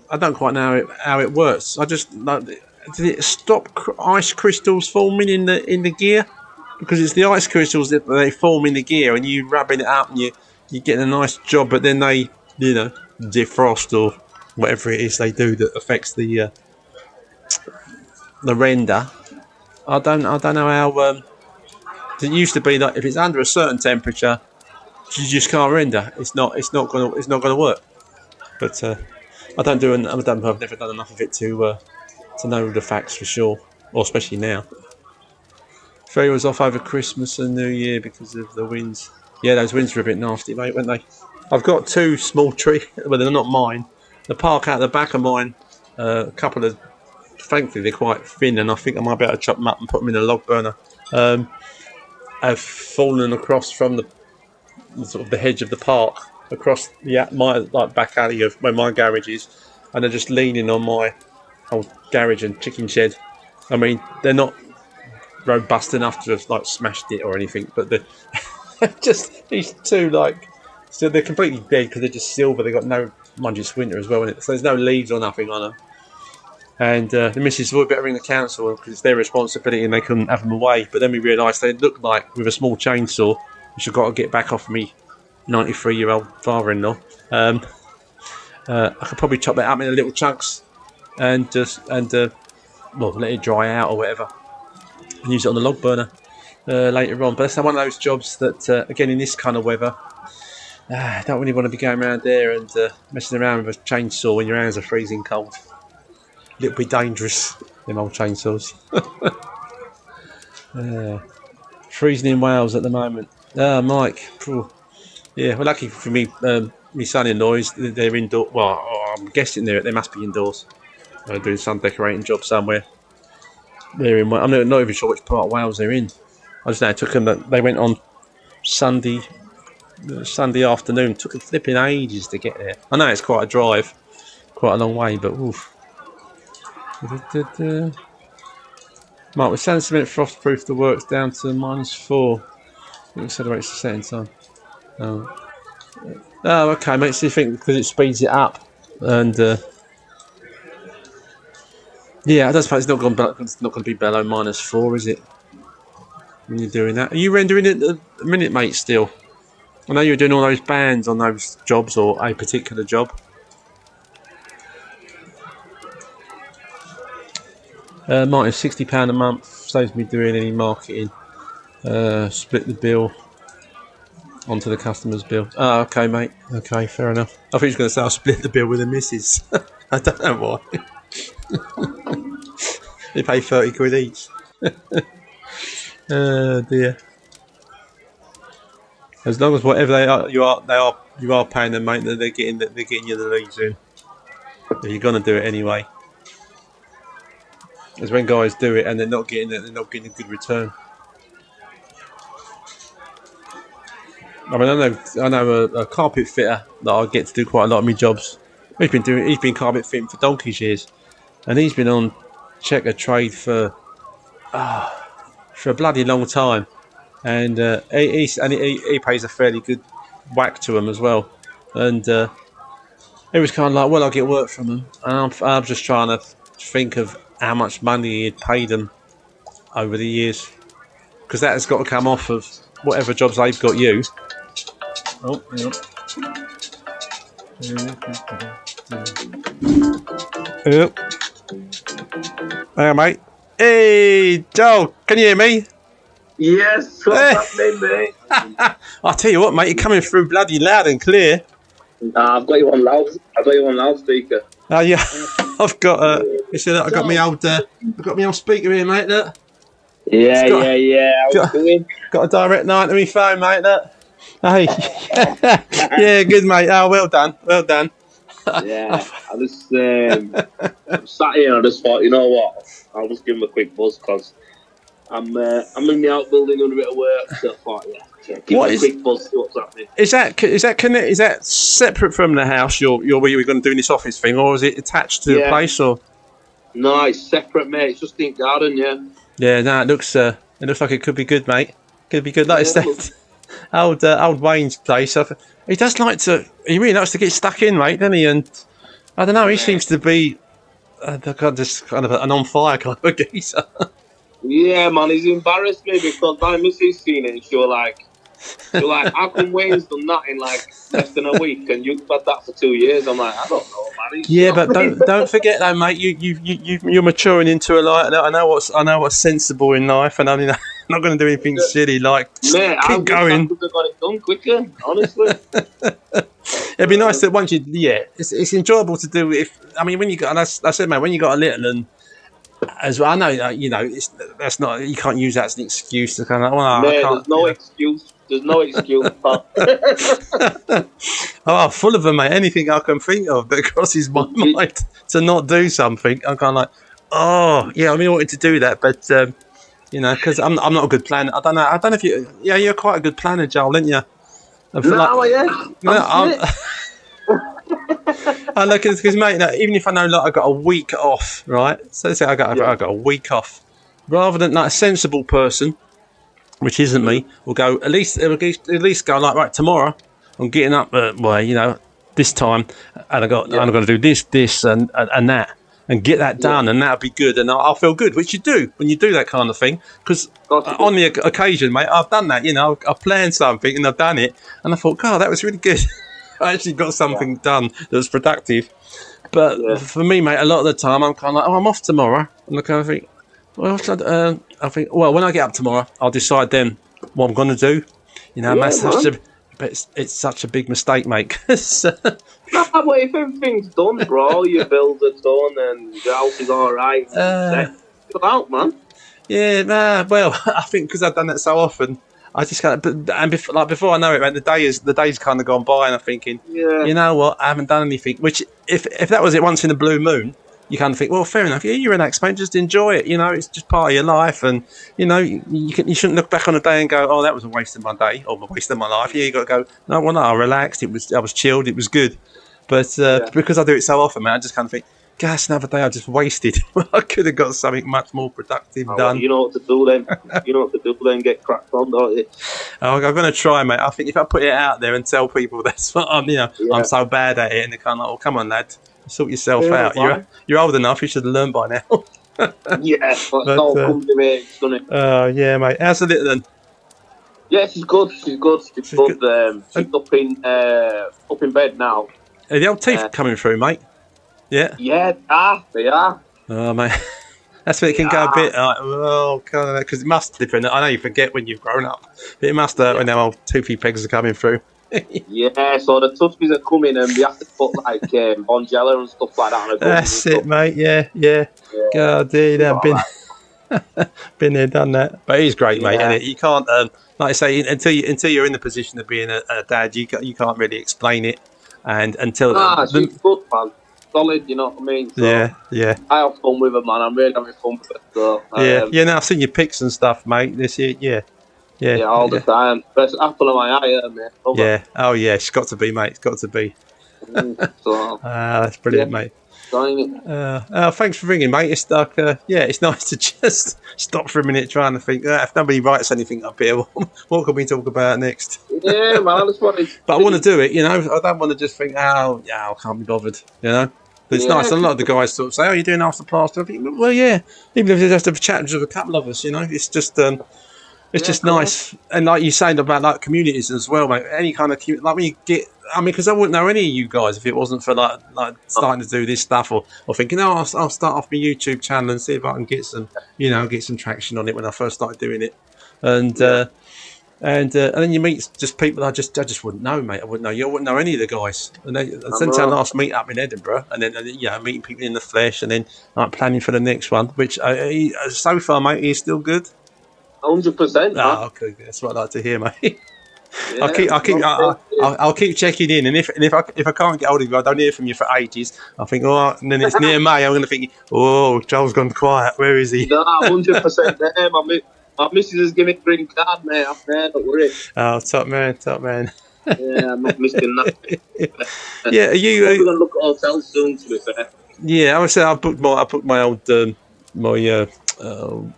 A: I don't quite know how it works, I just did it stop ice crystals forming in the gear? Because it's the ice crystals that they form in the gear, and you rubbing it up, and you get a nice job, but then they defrost or whatever it is they do that affects the render. I don't know how. It used to be that if it's under a certain temperature, you just can't render. It's not gonna work. But I've never done enough of it to know the facts for sure, or especially now. Ferry was off over Christmas and New Year because of the winds. Yeah, those winds were a bit nasty, mate, weren't they? I've got two small trees. Well, they're not mine. The park out the back of mine, a couple of thankfully they're quite thin, and I think I might be able to chop them up and put them in a log burner. Have fallen across from the sort of the hedge of the park, across my back alley of where my garage is, and they're just leaning on my old garage and chicken shed. I mean, they're not robust enough to have like smashed it or anything, but they're just these two so they're completely dead because they're just silver. They've got no, mind you, it's winter as well, isn't it? So there's no leaves or nothing on them. And the missus thought, better ring the council because it's their responsibility and they couldn't have them away. But then we realised they looked like, with a small chainsaw, which I've got to get back off me 93-year-old father-in-law. I could probably chop that up into little chunks and let it dry out or whatever, and use it on the log burner later on. But that's one of those jobs that, again, in this kind of weather, I don't really want to be going around there and messing around with a chainsaw when your hands are freezing cold. A little bit dangerous, them old chainsaws. Freezing in Wales at the moment. Mike. Phew. Yeah, well, lucky for me, my son-in-law, they're indoors. Well, I'm guessing they must be indoors. They're doing some decorating job somewhere. They're in. I'm not even sure which part of Wales they're in. I just know it took them. They went on Sunday afternoon. Took them flipping ages to get there. I know it's quite a drive, quite a long way, but oof. Mark, we're saying cement frostproof the works down to -4. It accelerates the setting time. Oh, okay, mate. So you think because it speeds it up, and yeah, I don't suppose it's not going to be below -4, is it? When you're doing that, are you rendering it a minute, mate? Still, I know you're doing all those bands on those jobs or a particular job. Martin, £60 a month saves me doing any marketing. Split the bill onto the customer's bill. Oh, okay, mate. Okay, fair enough. I thought you were going to say I'll split the bill with the missus. I don't know why. They pay 30 quid each. Oh dear. As long as whatever you are paying them, mate, that they're getting you the leads in. You're gonna do it anyway. As when guys do it and they're not getting a good return. I mean, I know a carpet fitter that I get to do quite a lot of my jobs. He's been carpet fitting for donkey's years, and he's been on checker trade for a bloody long time, and he pays a fairly good whack to him as well. And he was kind of like, well, I'll get work from him, and I'm just trying to think of how much money he'd paid them over the years, because that has got to come off of whatever jobs they've got you. Oh, hang on. Yep. Hey, mate. Hey, Joel, can you hear me?
B: Yes, what's happening, mate?
A: I'll tell you what, mate, you're coming through bloody loud and clear.
B: I've got you on loudspeaker.
A: Oh yeah, I've got I got my old speaker here, mate. Look.
B: Yeah. How you doing?
A: Got a direct line to my phone, mate. Look. Hey. Yeah, good, mate. Oh, well done.
B: Yeah, I just I'm sat here and I just thought, you know what? I'll just give him a quick buzz because I'm in the outbuilding doing a bit of work. So I thought, give him a quick buzz. See what's happening. Is
A: that separate from the house? Where you're going to do this office thing, or is it attached to a place? Or
B: no, it's separate, mate. It's just in garden, yeah.
A: Yeah, no, it looks like it could be good, mate. Could be good. Like it's that old Wayne's place. He really likes to get stuck in, mate, doesn't he? And I don't know. He seems to be just kind of an on fire kind of geezer.
B: Yeah, man, he's embarrassed me because my missus seen it and she was like, how come Wayne's done that in like less than a week and you've had that for 2 years? I'm like, I don't know, man.
A: Yeah, but don't forget though, mate. You're maturing into a life. I know what's sensible in life, and I'm not going to do anything silly like
B: mate,
A: keep going.
B: I could have got it done quicker, honestly.
A: It'd be nice that once it's enjoyable to do. When you got, and I said, mate, when you got a little and. As well, I know, that's not. You can't use that as an excuse to kind of. Well,
B: I can't, there's no excuse. There's no excuse.
A: Oh, full of them, mate. Anything I can think of that crosses my mind to not do something, I'm kind of like, Oh, yeah, I mean, I wanted to do that, but you know, because I'm not a good planner. I don't know. I don't know if you. Yeah, you're quite a good planner, Joel, aren't you? I feel
B: No, yeah, I'm shit.
A: I look, because mate, no, even if I know, like, I got a week off, right? So let's say I got a week off, rather than like a sensible person, which isn't me, will go at least go like, right, tomorrow I'm getting up at, well, you know, this time, and I'm going to do this and that, and get that done, and that'll be good, and I'll feel good, which you do when you do that kind of thing, because on the occasion, mate, I've done that, you know, I've planned something and I've done it, and I thought, God, that was really good. I actually got something done that was productive. But for me, mate, a lot of the time I'm kind of like, oh, I'm off tomorrow, and I kind of think, well, I think, well, when I get up tomorrow, I'll decide then what I'm going to do. You know, but it's such a big mistake, mate.
B: No, but if everything's done, bro, your bills are done and the house is all right, go out, man.
A: Yeah, nah, well, I think because I've done that so often, I just kind of, before I know it, man, the day's kind of gone by, and I'm thinking, you know what, I haven't done anything. Which, if that was it once in a blue moon, you kind of think, well, fair enough, yeah, you relax, mate, just enjoy it. You know, it's just part of your life, and you know, you shouldn't look back on a day and go, oh, that was a waste of my day or a waste of my life. Yeah, you got to go, no, well, no, I relaxed. I was chilled. It was good. But because I do it so often, man, I just kind of think, gosh, another day I just wasted. I could have got something much more productive done.
B: Well, you know what to do then. You know what to do then. Get cracked on, don't you?
A: I'm going to try, mate. I think if I put it out there and tell people that's what I'm, you know, I'm so bad at it, and they're kind of like, oh, come on, lad, sort yourself out. You're old enough. You should have learned by now.
B: Yeah, but all comes to me, doesn't it?
A: Oh, yeah, mate. How's the little then?
B: Yeah, she's good. She's good. She's good. She's up in bed now.
A: Are the old teeth coming through, mate? Yeah.
B: Yeah, they are.
A: Oh, mate. That's where it can go a bit like, oh, kind of, because it must depend. I know you forget when you've grown up, but it must hurt when them old toothy pegs are coming through.
B: Yeah, so the touchies are coming, and we have to put like Bongella and stuff like that.
A: That's it, mate. Yeah. God, dude, I've been there, done that. But he's great, mate. And you can't, like I say, until you're in the position of being a dad, you can't really explain it, and until
B: she's good, man. Solid, you know what I mean? So
A: yeah.
B: I have fun with her, man. I'm really having fun with her. So,
A: Now I've seen your pics and stuff, mate. This year, yeah,
B: all the time. Best apple of my eye, mate.
A: Yeah, oh yeah, it's got to be, mate. It's got to be. That's brilliant, mate. Thanks for ringing, mate. It's like, it's nice to just stop for a minute trying to think. If nobody writes anything up here, what can we talk about next?
B: Yeah, man, that's what it's.
A: But I want to do it, you know. I don't want to just think, I can't be bothered, you know. But it's nice. A lot of the guys sort of say, "Oh, you're doing after plaster." I think, well, yeah. Even if it's just a chat with a couple of us, you know, it's just just nice. And like you saying about like communities as well, mate. Any kind of like when you get, I mean, because I wouldn't know any of you guys if it wasn't for like starting to do this stuff or thinking, I'll start off my YouTube channel and see if I can get some traction on it when I first started doing it, and then you meet just people I just wouldn't know, mate. I wouldn't know you. I wouldn't know any of the guys. And since our last meet up in Edinburgh, and then meeting people in the flesh, and then like planning for the next one, which so far, mate, is still good.
B: 100%.
A: Oh, okay, that's what I like to hear, mate. I'll keep checking in, and if I can't get hold of you, I don't hear from you for ages. I think, and then it's near May. I'm going to think, Joel's gone quiet. Where is he?
B: No, 100% there. My missus is giving me a green card, mate. I'm there, don't worry.
A: Oh, top man.
B: Yeah, I'm not missing that.
A: Yeah, are you?
B: We're going to look at hotels soon, to be fair.
A: Yeah, I would say I booked my old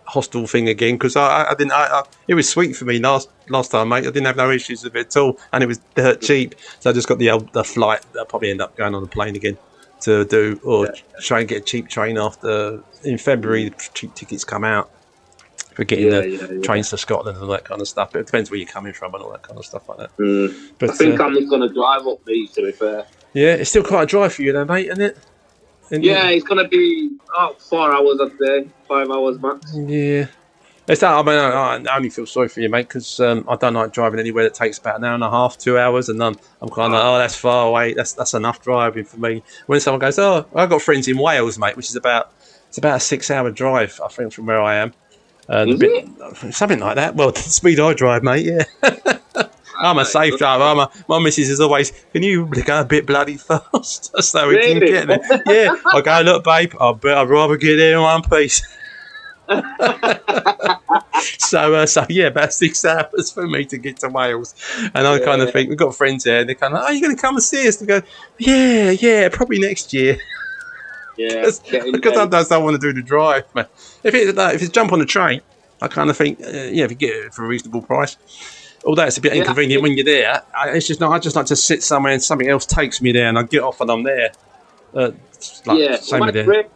A: hostel thing again because I didn't. It was sweet for me last time, mate. I didn't have no issues with it at all, and it was dirt cheap. So I just got the flight. I'll probably end up going on the plane again to do try and get a cheap train after in February. Cheap tickets come out for getting the trains to Scotland and all that kind of stuff. But it depends where you're coming from and all that kind of stuff like that. But
B: I think I'm just going to drive up these, to be fair.
A: Yeah, it's still quite a drive for you, though, mate, isn't it?
B: It's going to be 4 hours a day, 5 hours max.
A: Yeah. It's that. I mean, I only feel sorry for you, mate, because I don't like driving anywhere that takes about an hour and a half, 2 hours, and I'm kind of like, that's far away. That's enough driving for me. When someone goes, I've got friends in Wales, mate, which is about a 6-hour drive, I think, from where I am. Something like that. Well, the speed I drive, mate. Yeah. I'm a safe driver. My missus is always, can you go a bit bloody fast so we can
B: Really?
A: get there? Yeah, I go, look, babe, I'd rather get there in one piece. So yeah, about 6 hours for me to get to Wales, and I kind of think we've got friends there. And they're kind of, "Oh, you're going to come and see us?" They go, "Yeah, probably next year."
B: Yeah,
A: because sometimes I want to do the drive. But if it's jump on the train, I kind of think, if you get it for a reasonable price. Although it's a bit inconvenient when you're there, I just like to sit somewhere and something else takes me there, and I get off and I'm there. Same with there.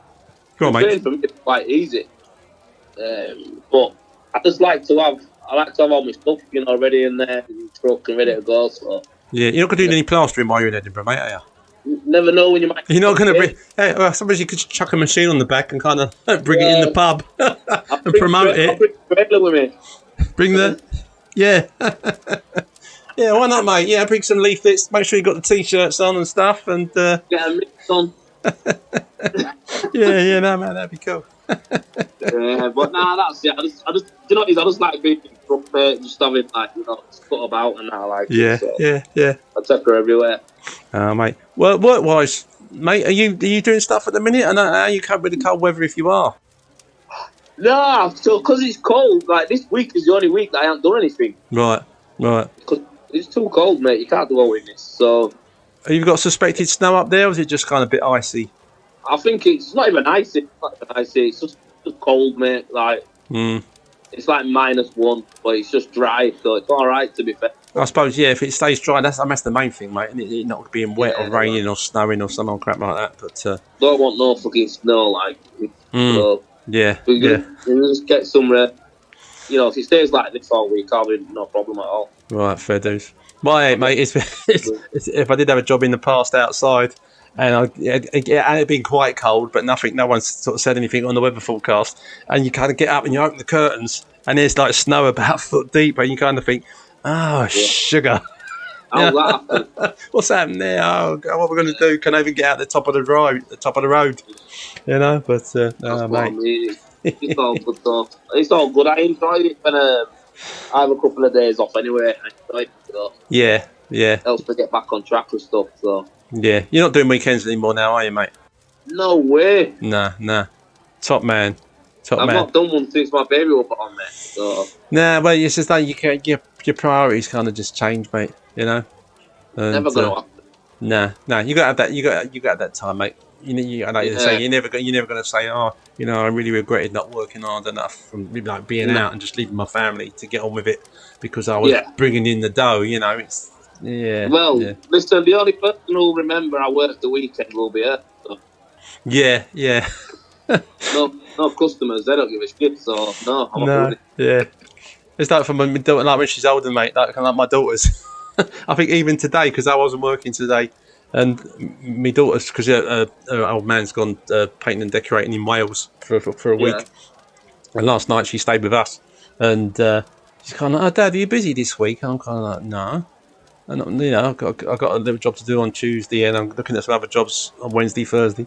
A: Go on, mate.
B: For me it's quite easy, but I like to have all my stuff, ready in there, in the truck and ready to go. So
A: yeah, you're not going to do any plastering while you're in Edinburgh, mate, are you?
B: You never know when you might.
A: You're not going to bring. Hey, well, suppose you could chuck a machine on the back and kind of bring it in the pub and promote it.
B: I'll bring the trailer with me.
A: Bring the. Yeah. Yeah, why not, mate? Yeah, bring some leaflets. Make sure you got the t-shirts on and stuff, and
B: get a mix on.
A: yeah, no, man, that'd be cool.
B: Yeah, but that's it. I just like being drunk, mate. Just having just put about and that.
A: Yeah.
B: I take her everywhere.
A: Mate. Well, work-wise, mate, are you doing stuff at the minute? And how you cope with the cold weather if you are?
B: No, so because it's cold. Like this week is the only week that I haven't done anything.
A: Right.
B: Because it's too cold, mate. You can't do all with this. So.
A: Have you got suspected snow up there, or is it just kind of a bit icy?
B: I think it's not even icy. It's just cold, mate. It's like -1, but it's just dry, so it's all right, to be fair.
A: I suppose, yeah, if it stays dry, that's the main thing, mate. It not being wet or raining or snowing or some old crap like that. But
B: don't want no fucking snow, So,
A: yeah.
B: You just get some. If it stays like this all week, I'll be no problem at all.
A: Right, fair dues. Well, mate, it's if I did have a job in the past outside, and it had been quite cold, but no one's sort of said anything on the weather forecast, and you kind of get up and you open the curtains, and there's like snow about a foot deep, and you kind of think, sugar.
B: How's that happen?
A: What's happened there? Oh, God, what we're going to do? Can I even get out the top of the road? But mate.
B: I mean. It's all good though. It's all good. I enjoy it when I have a couple of days off anyway. I enjoy it, so.
A: Yeah.
B: Helps to get back on track with stuff. So.
A: Yeah, you're not doing weekends anymore now, are you, mate?
B: No way.
A: Nah. Top man.
B: I've not done one since my baby was on there. So.
A: Nah, well, it's just that your priorities kind of just change, mate. And,
B: never gonna happen.
A: Nah. You got to have that time, mate. I know you're saying you're never going to say, I really regretted not working hard enough from being out and just leaving my family to get on with it because I was bringing in the dough. It's
B: listen, the only person who'll remember I worked the weekend will be her. So.
A: Yeah.
B: No customers, they don't give a shit. So no.
A: Yeah. It's like for my daughter, like when she's older, mate. Like my daughters. I think even today, because I wasn't working today. And my daughter's, because her old man's gone painting and decorating in Wales for a week. And last night she stayed with us. And she's kind of like, Dad, are you busy this week? And I'm kind of like, no. And, I've got a little job to do on Tuesday and I'm looking at some other jobs on Wednesday, Thursday.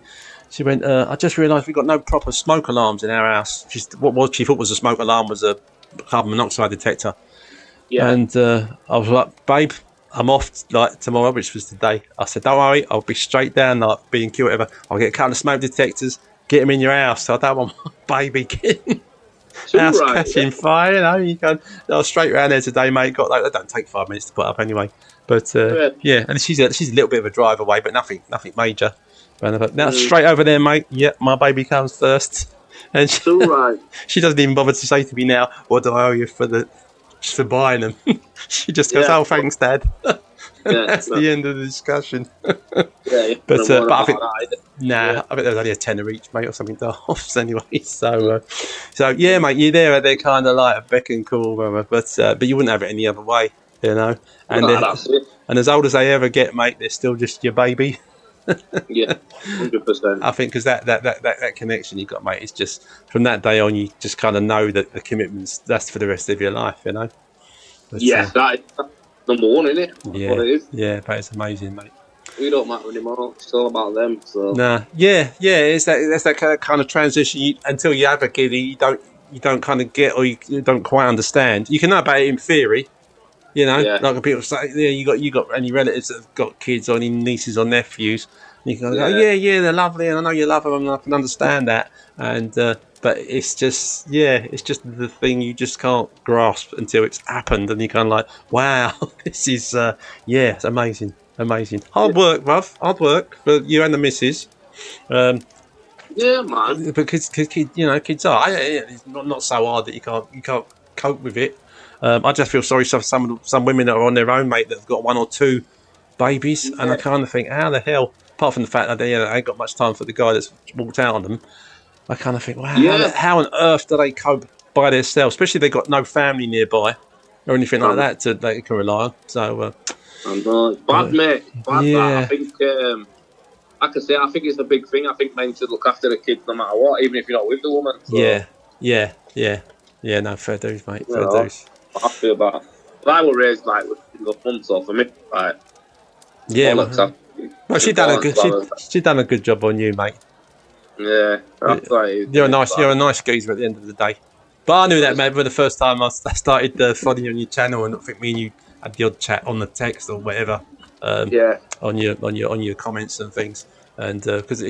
A: She went, I just realised we've got no proper smoke alarms in our house. What she thought was a smoke alarm was a carbon monoxide detector. Yeah. And I was like, babe, I'm off tomorrow, which was today. I said, don't worry, I'll be straight down, being cute, whatever. I'll get a couple of smoke detectors, get them in your house. So I don't want my baby getting house catching fire. You go, I was straight around there today, mate. That don't take 5 minutes to put up anyway. But and she's a little bit of a drive away, but nothing major. But now straight over there, mate. Yep, my baby comes first. And she doesn't even bother to say to me now, what do I owe you for buying them? She just goes, oh, thanks, Dad. That's the end of the discussion. But I think I think there was only a tenner each, mate, or something daft anyway. So yeah, mate, you're there. They're kind of like a beck and call, but you wouldn't have it any other way, And
B: that's it.
A: And as old as they ever get, mate, they're still just your baby.
B: 100%.
A: I think because that connection you got, mate, it's just from that day on, you just kind of know that the commitment's that's for the rest of your life, But,
B: that's number one, isn't it?
A: That's what it is. Yeah, but it's amazing, mate.
B: We don't matter anymore. It's all about them. So.
A: It's that kind of transition. Until you have a kid, you don't kind of get or you don't quite understand. You can know about it in theory, You know, like when people say, "Yeah, you got any relatives that have got kids or any nieces or nephews?" And you can go, "Yeah, they're lovely, and I know you love them, and I can understand that." And but it's just the thing you just can't grasp until it's happened, and you're kind of like, "Wow, this is it's amazing, amazing. Hard work, bruv, hard work for you and the missus."
B: Yeah, man.
A: Because kids are. It's not so hard that you can't cope with it. I just feel sorry for some women that are on their own, mate, that have got one or two babies, and I kind of think, how the hell? Apart from the fact that they ain't got much time for the guy that's walked out on them, I kind of think, wow, how on earth do they cope by themselves? Especially if they've got no family nearby or anything like that that they can rely on. So,
B: it's bad, mate. It's bad. That. I think, like I say, I think it's a big thing. I think men should look after the kids no matter what, even if you're not with the woman. So.
A: Yeah. No, fair dues, mate. Fair dues.
B: I feel bad. But I was raised like with single mum, so for me, like,
A: she done a good job on you, mate.
B: Yeah,
A: you're a nice geezer at the end of the day. But I knew that, mate. For the first time I started following you on your channel, and I think me and you had the odd chat on the text or whatever. On your comments and things, and because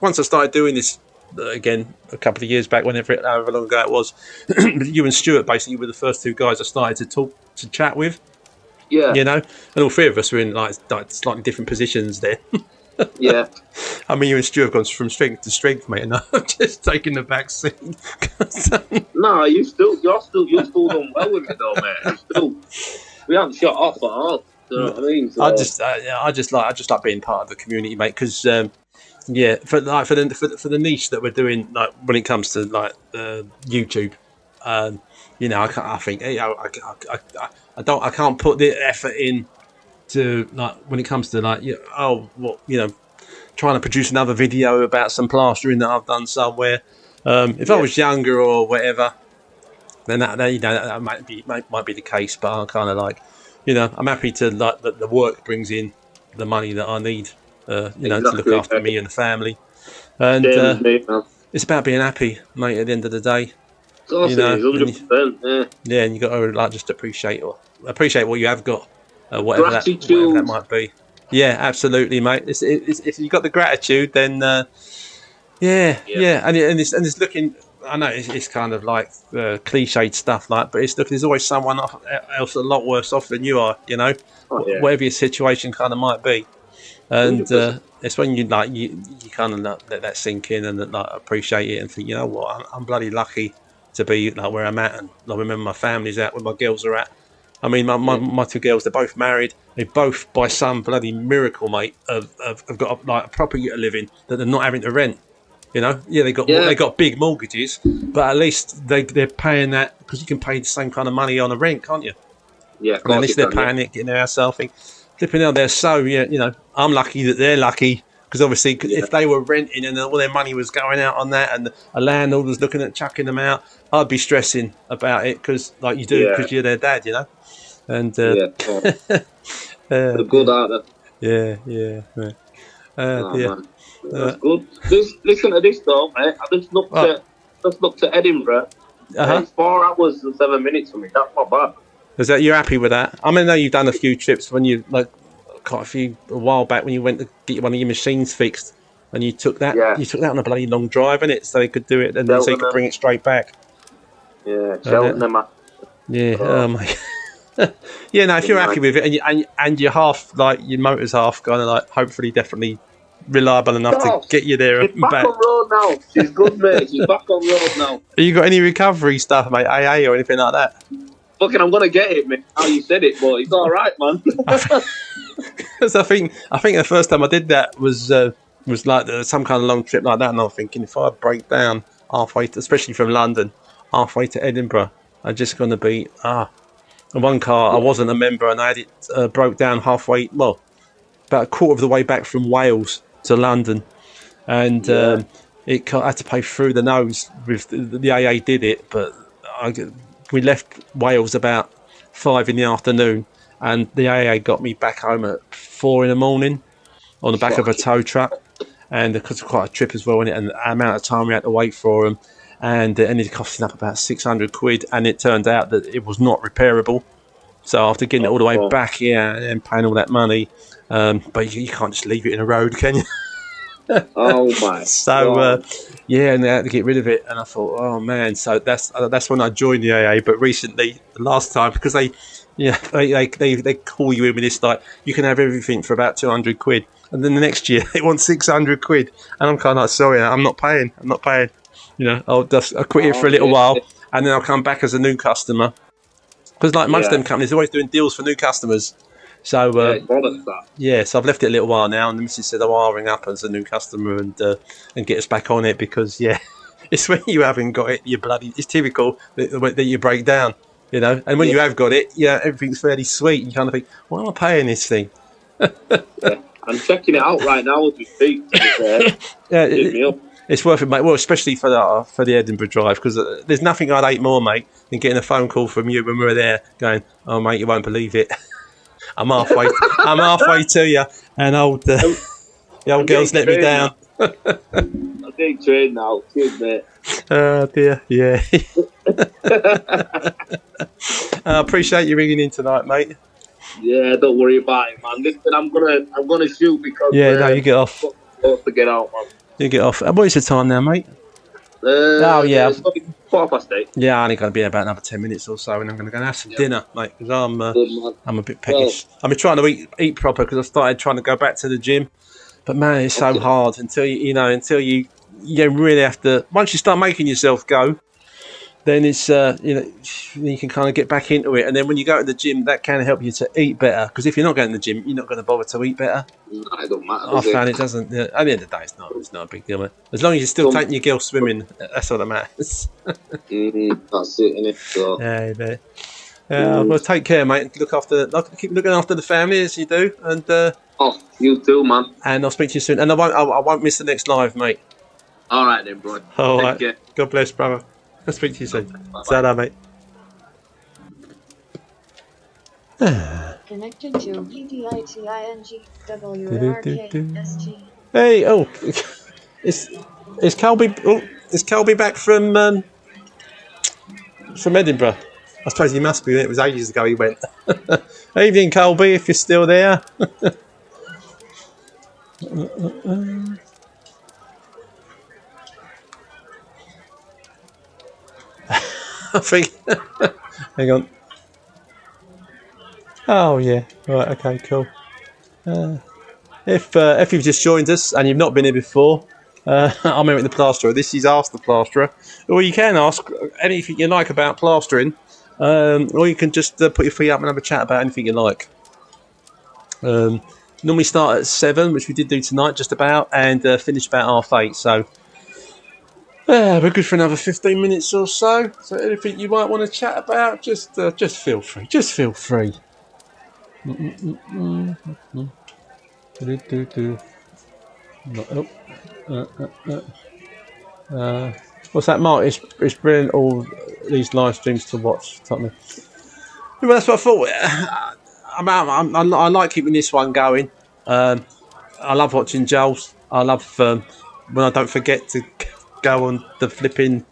A: once I started doing this again a couple of years back, however long ago it was, you and Stuart basically were the first two guys I started to chat with.
B: Yeah,
A: you know, and all three of us were in like slightly different positions there.
B: Yeah,
A: I mean, you and Stu have gone from strength to strength, mate, and I've just taken the back seat.
B: No, you're still done well with it, though, mate. We haven't shut off at all. You know what I mean? So.
A: I just like being part of the community, mate. Because for the niche that we're doing, like when it comes to like YouTube, I can't put the effort in to like when it comes to like trying to produce another video about some plastering that I've done somewhere. If I was younger or whatever, then that might be the case. But I'm kind of like, I'm happy to like that the work brings in the money that I need, to look after me and the family. And it's about being happy, mate. At the end of the day,
B: of course, 100%.
A: Yeah, and you got to like just appreciate what you have got, whatever that might be. Yeah, absolutely, mate. If you got the gratitude, then and it's looking. I know it's kind of like cliched stuff, like, but there's always someone else a lot worse off than you are. Whatever your situation kind of might be, and it's when you kind of let that sink in and like appreciate it and think, you know what, I'm bloody lucky to be like where I'm at, and I remember my family's at, where my girls are at. I mean, my two girls, they're both married. They both, by some bloody miracle, mate, have got like a proper living that they're not having to rent. They got big mortgages, but at least they're paying that, because you can pay the same kind of money on a rent, can't you?
B: Yeah,
A: and at least they're paying it, getting their house. So I think, flipping out, they're so I'm lucky that they're lucky, because obviously if they were renting and all their money was going out on that, and a landlord was looking at chucking them out, I'd be stressing about it, because like you do, because you're their dad, And
B: they're good at it.
A: Yeah.
B: Man. That's good. Listen to this though, mate. I just looked at Edinburgh. It's 4 hours and 7 minutes for me. That's not bad.
A: Is that, you're happy with that? I mean, I know you've done a few trips when you a while back when you went to get one of your machines fixed, and you took that. Yeah. You took that on a bloody long drive, innit? So you could do it, and so you could bring it straight back.
B: Yeah, Cheltenham.
A: Mate. Yeah, no, if you're happy with it, and you're half, like, your motor's half kind of like, hopefully definitely reliable enough to get you there and back.
B: She's back on road now. She's good, mate. She's back on road now.
A: Have you got any recovery stuff, mate? AA or anything like that?
B: Fucking, I'm gonna get it, mate. How you said it, but it's all right, man.
A: Because I think the first time I did that was like some kind of long trip like that, and I'm thinking, if I break down halfway, especially from London, halfway to Edinburgh, I'm just going to be in one car, I wasn't a member, and I had it broke down halfway, well, about a quarter of the way back from Wales to London, and I had to pay through the nose. With the AA did it, but we left Wales about 5 in the afternoon, and the AA got me back home at 4 in the morning on the back of a tow truck, and because it was quite a trip as well, and the amount of time we had to wait for them. And it ended costing up about 600 quid, and it turned out that it was not repairable. So after getting it all the way back here and paying all that money, but you can't just leave it in a road, can you?
B: Oh my!
A: So yeah, and they had to get rid of it, and I thought, oh man. So that's when I joined the AA. But recently, the last time, because they call you in with this like you can have everything for about 200 quid, and then the next year they want 600 quid, and I'm kind of like, sorry, I'm not paying. You know, I'll quit it for a little while, and then I'll come back as a new customer. Because like most of them companies, they're always doing deals for new customers. So so I've left it a little while now, and the missus said, "Oh, I'll ring up as a new customer and get us back on it because it's when you haven't got it, it's typical that you break down, you know. And when you have got it, everything's fairly sweet. You kind of think, why am I paying this thing?
B: I'm checking it out right now as we speak.
A: It's worth it, mate. Well, especially for the Edinburgh drive, because there's nothing I'd hate more, mate, than getting a phone call from you when we were there, going, "Oh, mate, you won't believe it. I'm halfway to you, and the old girl's let me down."
B: I'm getting trained now. Cheers, mate.
A: Oh dear, yeah. I appreciate you ringing in tonight, mate.
B: Yeah, don't worry about it, man. Listen, I'm gonna shoot because
A: no, you get off.
B: To get out, man.
A: You get off. What is the time now, mate?
B: It's 8:15.
A: Yeah, I'm only going to be there about another 10 minutes or so, and I'm going to go and have some dinner, mate, because I'm a bit peckish. I've been trying to eat proper because I started trying to go back to the gym, but man, it's so hard until you really have to. Once you start making yourself go, then it's you can kind of get back into it, and then when you go to the gym, that can help you to eat better. Because if you're not going to the gym, you're not going to bother to eat better.
B: No, it don't matter.
A: I found it doesn't. At the end of the day, it's not a big deal, mate. As long as you're still taking your girl swimming, that's all that matters.
B: That's it, innit? So.
A: Well, take care, mate. Keep looking after the family as you do, and
B: you too, man.
A: And I'll speak to you soon. And I won't miss the next live, mate.
B: All right then, bro.
A: All right. Care. God bless, brother. I'll speak to you soon. Ta-da, mate.
C: Connected to PDITINGWRKST.
A: Hey, is Colby back from Edinburgh? I suppose he must be. It was ages ago he went. Evening, Colby, if you're still there. I think. Hang on. Oh yeah. Right. Okay. Cool. If you've just joined us and you've not been here before, I'm Eric the Plasterer. This is Ask the Plasterer. Or you can ask anything you like about plastering, or you can just put your feet up and have a chat about anything you like. Normally start at 7, which we did do tonight, just about, and finish about 8:30. So. We're good for another 15 minutes or so. So anything you might want to chat about, just feel free. Just feel free. What's that, Mark? It's brilliant. All these live streams to watch. Something. Well, that's what I thought. I like keeping this one going. I love watching Joel's. I love when I don't forget to go on the flipping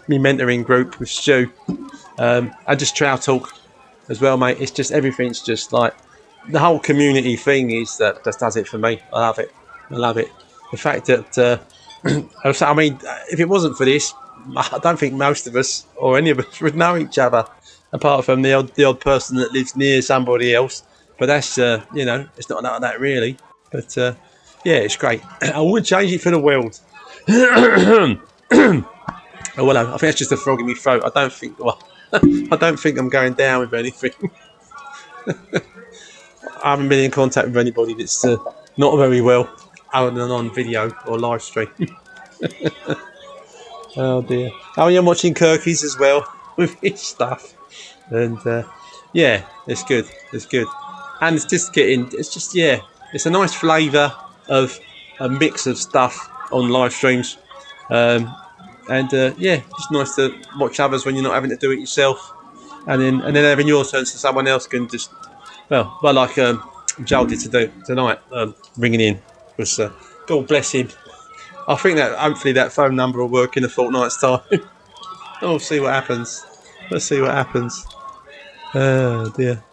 A: me mentoring group with Stu. I just Trow Talk as well, mate. It's just everything's just like the whole community thing is that just does it for me. I love it. The fact that I mean, if it wasn't for this, I don't think most of us or any of us would know each other, apart from the odd person that lives near somebody else. But that's it's not like that really. But yeah, it's great. I would change it for the world. I think that's just a frog in my throat. I don't think I'm going down with anything. I haven't been in contact with anybody that's not very well, other than on video or live stream. Oh dear. Oh, yeah, I'm watching Kirkies as well with his stuff, and yeah, it's good. And it's just it's a nice flavour of a mix of stuff on live streams, and it's nice to watch others when you're not having to do it yourself, and then having your turn so someone else can just like Joel did to do tonight, ringing in was God bless him. I think that hopefully that phone number will work in a fortnight's time. We'll see what happens. Let's see what happens. Oh dear.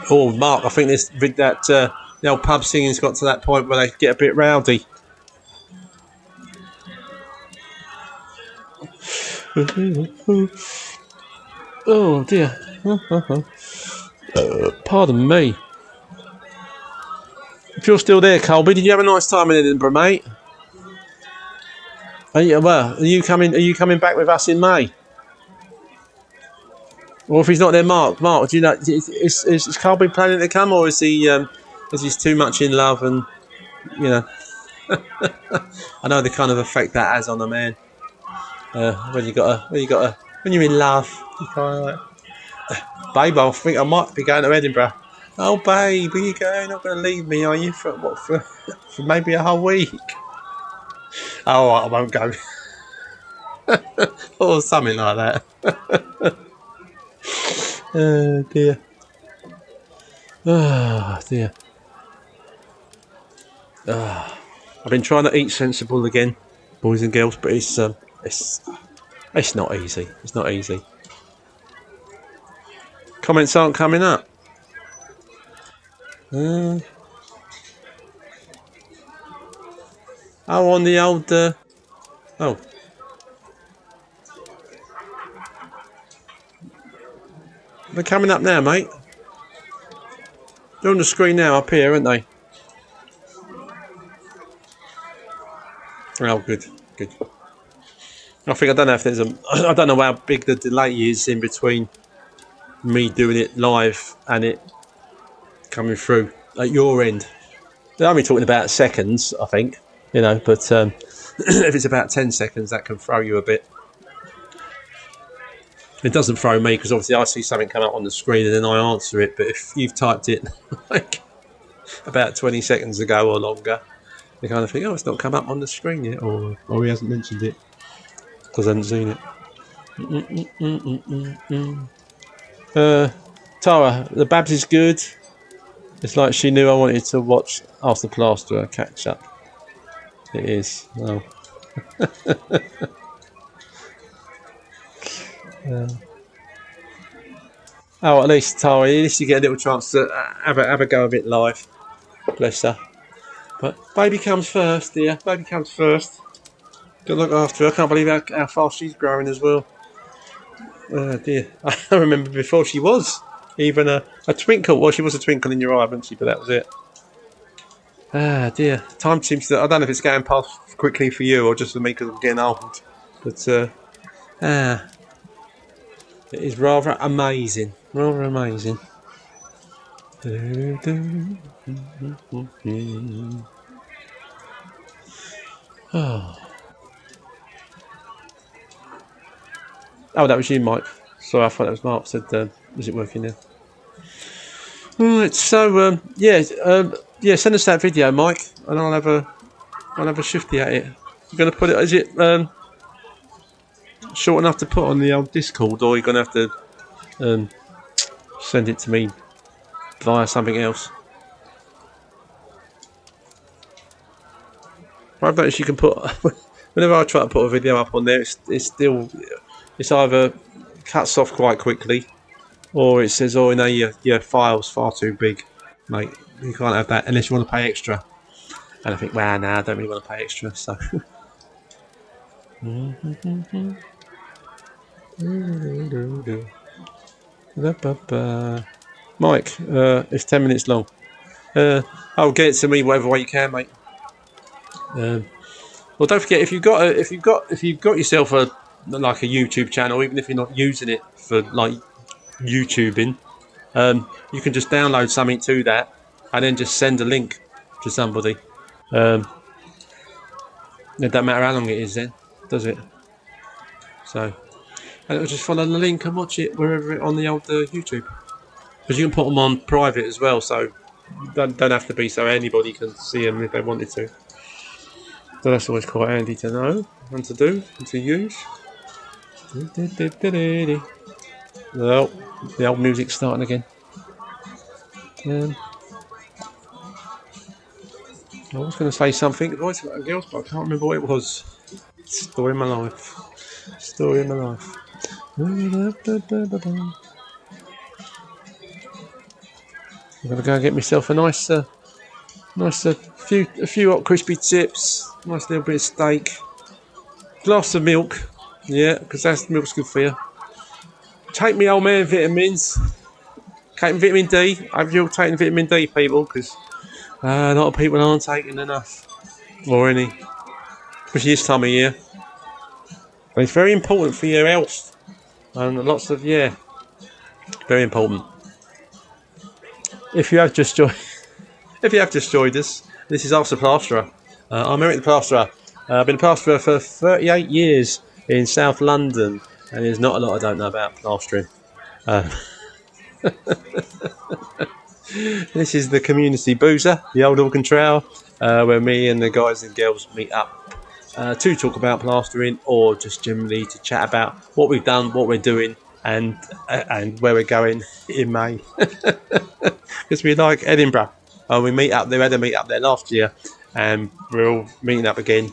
A: Oh, Mark, I think the old pub singing's got to that point where they get a bit rowdy. Oh dear. Pardon me. If you're still there, Colby, did you have a nice time in Edinburgh, mate? Are you coming back with us in May? Or if he's not there, Mark, do you know? Is Colby planning to come, or is he too much in love and you know? I know the kind of effect that has on a man. When you're in love, you kind of like, babe, I think I might be going to Edinburgh. Oh, babe, where you going? Not going to leave me, are you? For maybe a whole week? Oh, I won't go. Or something like that. Oh dear. Oh dear. I've been trying to eat sensible again, boys and girls, but it's not easy. It's not easy. Comments aren't coming up. Oh, on the old. Oh. They're coming up now, mate. They're on the screen now, up here, aren't they? Oh, good. I don't know if there's I don't know how big the delay is in between me doing it live and it coming through at your end. They're only talking about seconds, I think, but if it's about 10 seconds, that can throw you a bit. It doesn't throw me because obviously I see something come up on the screen and then I answer it, but if you've typed it like about 20 seconds ago or longer, you kind of think, oh, it's not come up on the screen yet, or he hasn't mentioned it because I haven't seen it. Tara, the Babs is good. It's like she knew I wanted to ask the Plasterer catch up. It is. Oh. Oh, at least Tara, at least you get a little chance to have a go of it live. Bless her. But baby comes first, dear. Baby comes first. Good look after her. I can't believe how fast she's growing as well. Oh dear. I remember before she was even a twinkle. Well, she was a twinkle in your eye, wasn't she? But that was it. Ah dear. Time seems to. I don't know if it's going past quickly for you or just for me because I'm getting old. But it is rather amazing. Rather amazing. Oh, that was you, Mike. Sorry, I thought that was Mark. Said, is it working now? Right. So, send us that video, Mike, and I'll have a shifty at it. You're gonna put it? Is it short enough to put on the old Discord, or you're gonna have to send it to me via something else? I've noticed you can put. Whenever I try to put a video up on there, it's either cuts off quite quickly, or it says, "Oh, no, your file's far too big, mate. You can't have that unless you want to pay extra." And I think, well, no, I don't really want to pay extra, so. Mike, it's 10 minutes long. Get it to me whatever way you can, mate. Well, don't forget if you've got yourself a YouTube channel, even if you're not using it for like YouTubing, you can just download something to that and then just send a link to somebody. It don't matter how long it is then, does it? So, and it'll just follow the link and watch it wherever on the old YouTube. Because you can put them on private as well, so don't have to be so anybody can see them if they wanted to. So that's always quite handy to know and to do and to use. Well, the old music's starting again. I was going to say something, boys and girls, but I can't remember what it was. Story of my life. Story of my life. I'm going to go and get myself a nice few hot crispy chips, nice little bit of steak, glass of milk, yeah, because that's milk's good for you. Take me old man vitamins, taking vitamin D. I hope you're taking vitamin D, people, because a lot of people aren't taking enough or any, especially this time of year. But it's very important for your health, and lots of very important. If you have just joined. If you have just joined us, this is Ask the Plasterer. I'm Eric the Plasterer. I've been a plasterer for 38 years in South London, and there's not a lot I don't know about plastering. This is the community boozer, the old Organ Trail, where me and the guys and girls meet up to talk about plastering, or just generally to chat about what we've done, what we're doing, and where we're going in May. Because we like Edinburgh. We meet up there. We had a meet up there last year, and we're all meeting up again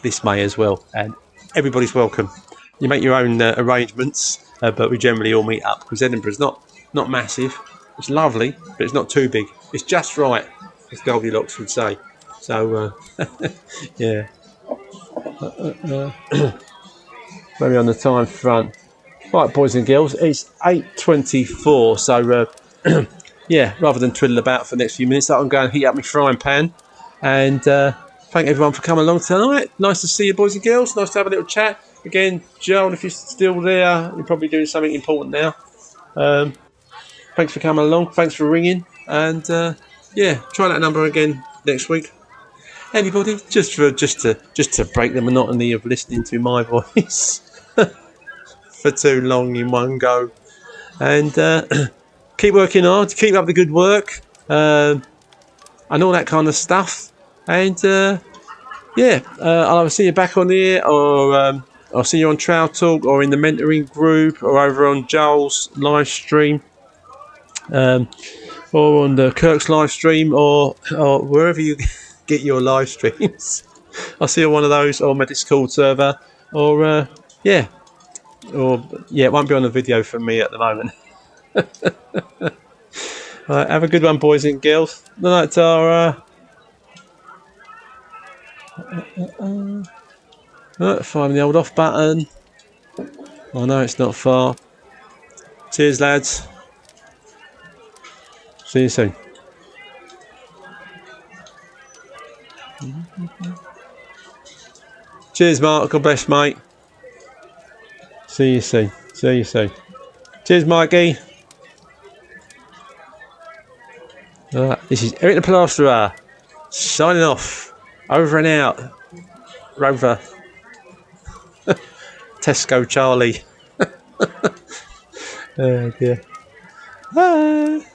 A: this May as well. And everybody's welcome. You make your own arrangements, but we generally all meet up because Edinburgh's not massive. It's lovely, but it's not too big. It's just right, as Goldilocks would say. So yeah. Maybe on the time front. Right, boys and girls, it's 8:24. So. Yeah, rather than twiddle about for the next few minutes, I'm going to heat up my frying pan. And thank everyone for coming along tonight. Nice to see you, boys and girls. Nice to have a little chat. Again, Joel, if you're still there, you're probably doing something important now. Thanks for coming along. Thanks for ringing. And yeah, try that number again next week. Anybody, just to break the monotony of listening to my voice for too long in one go. And keep working hard, keep up the good work, and all that kind of stuff. And yeah, I'll either see you back on here, or I'll see you on Trail Talk, or in the mentoring group, or over on Joel's live stream, or on the Kirk's live stream, or wherever you get your live streams. I'll see you on one of those, or my Discord server, or yeah, it won't be on the video for me at the moment. Right, have a good one, boys and girls. Good night, Tara. Find the old off button. I know it's not far. Cheers, lads. See you soon. Cheers, Mark. God bless, mate. See you soon. See you soon. Cheers, Mikey. This is Eric the Plasterer signing off. Over and out. Rover. Tesco Charlie. Oh dear. Bye.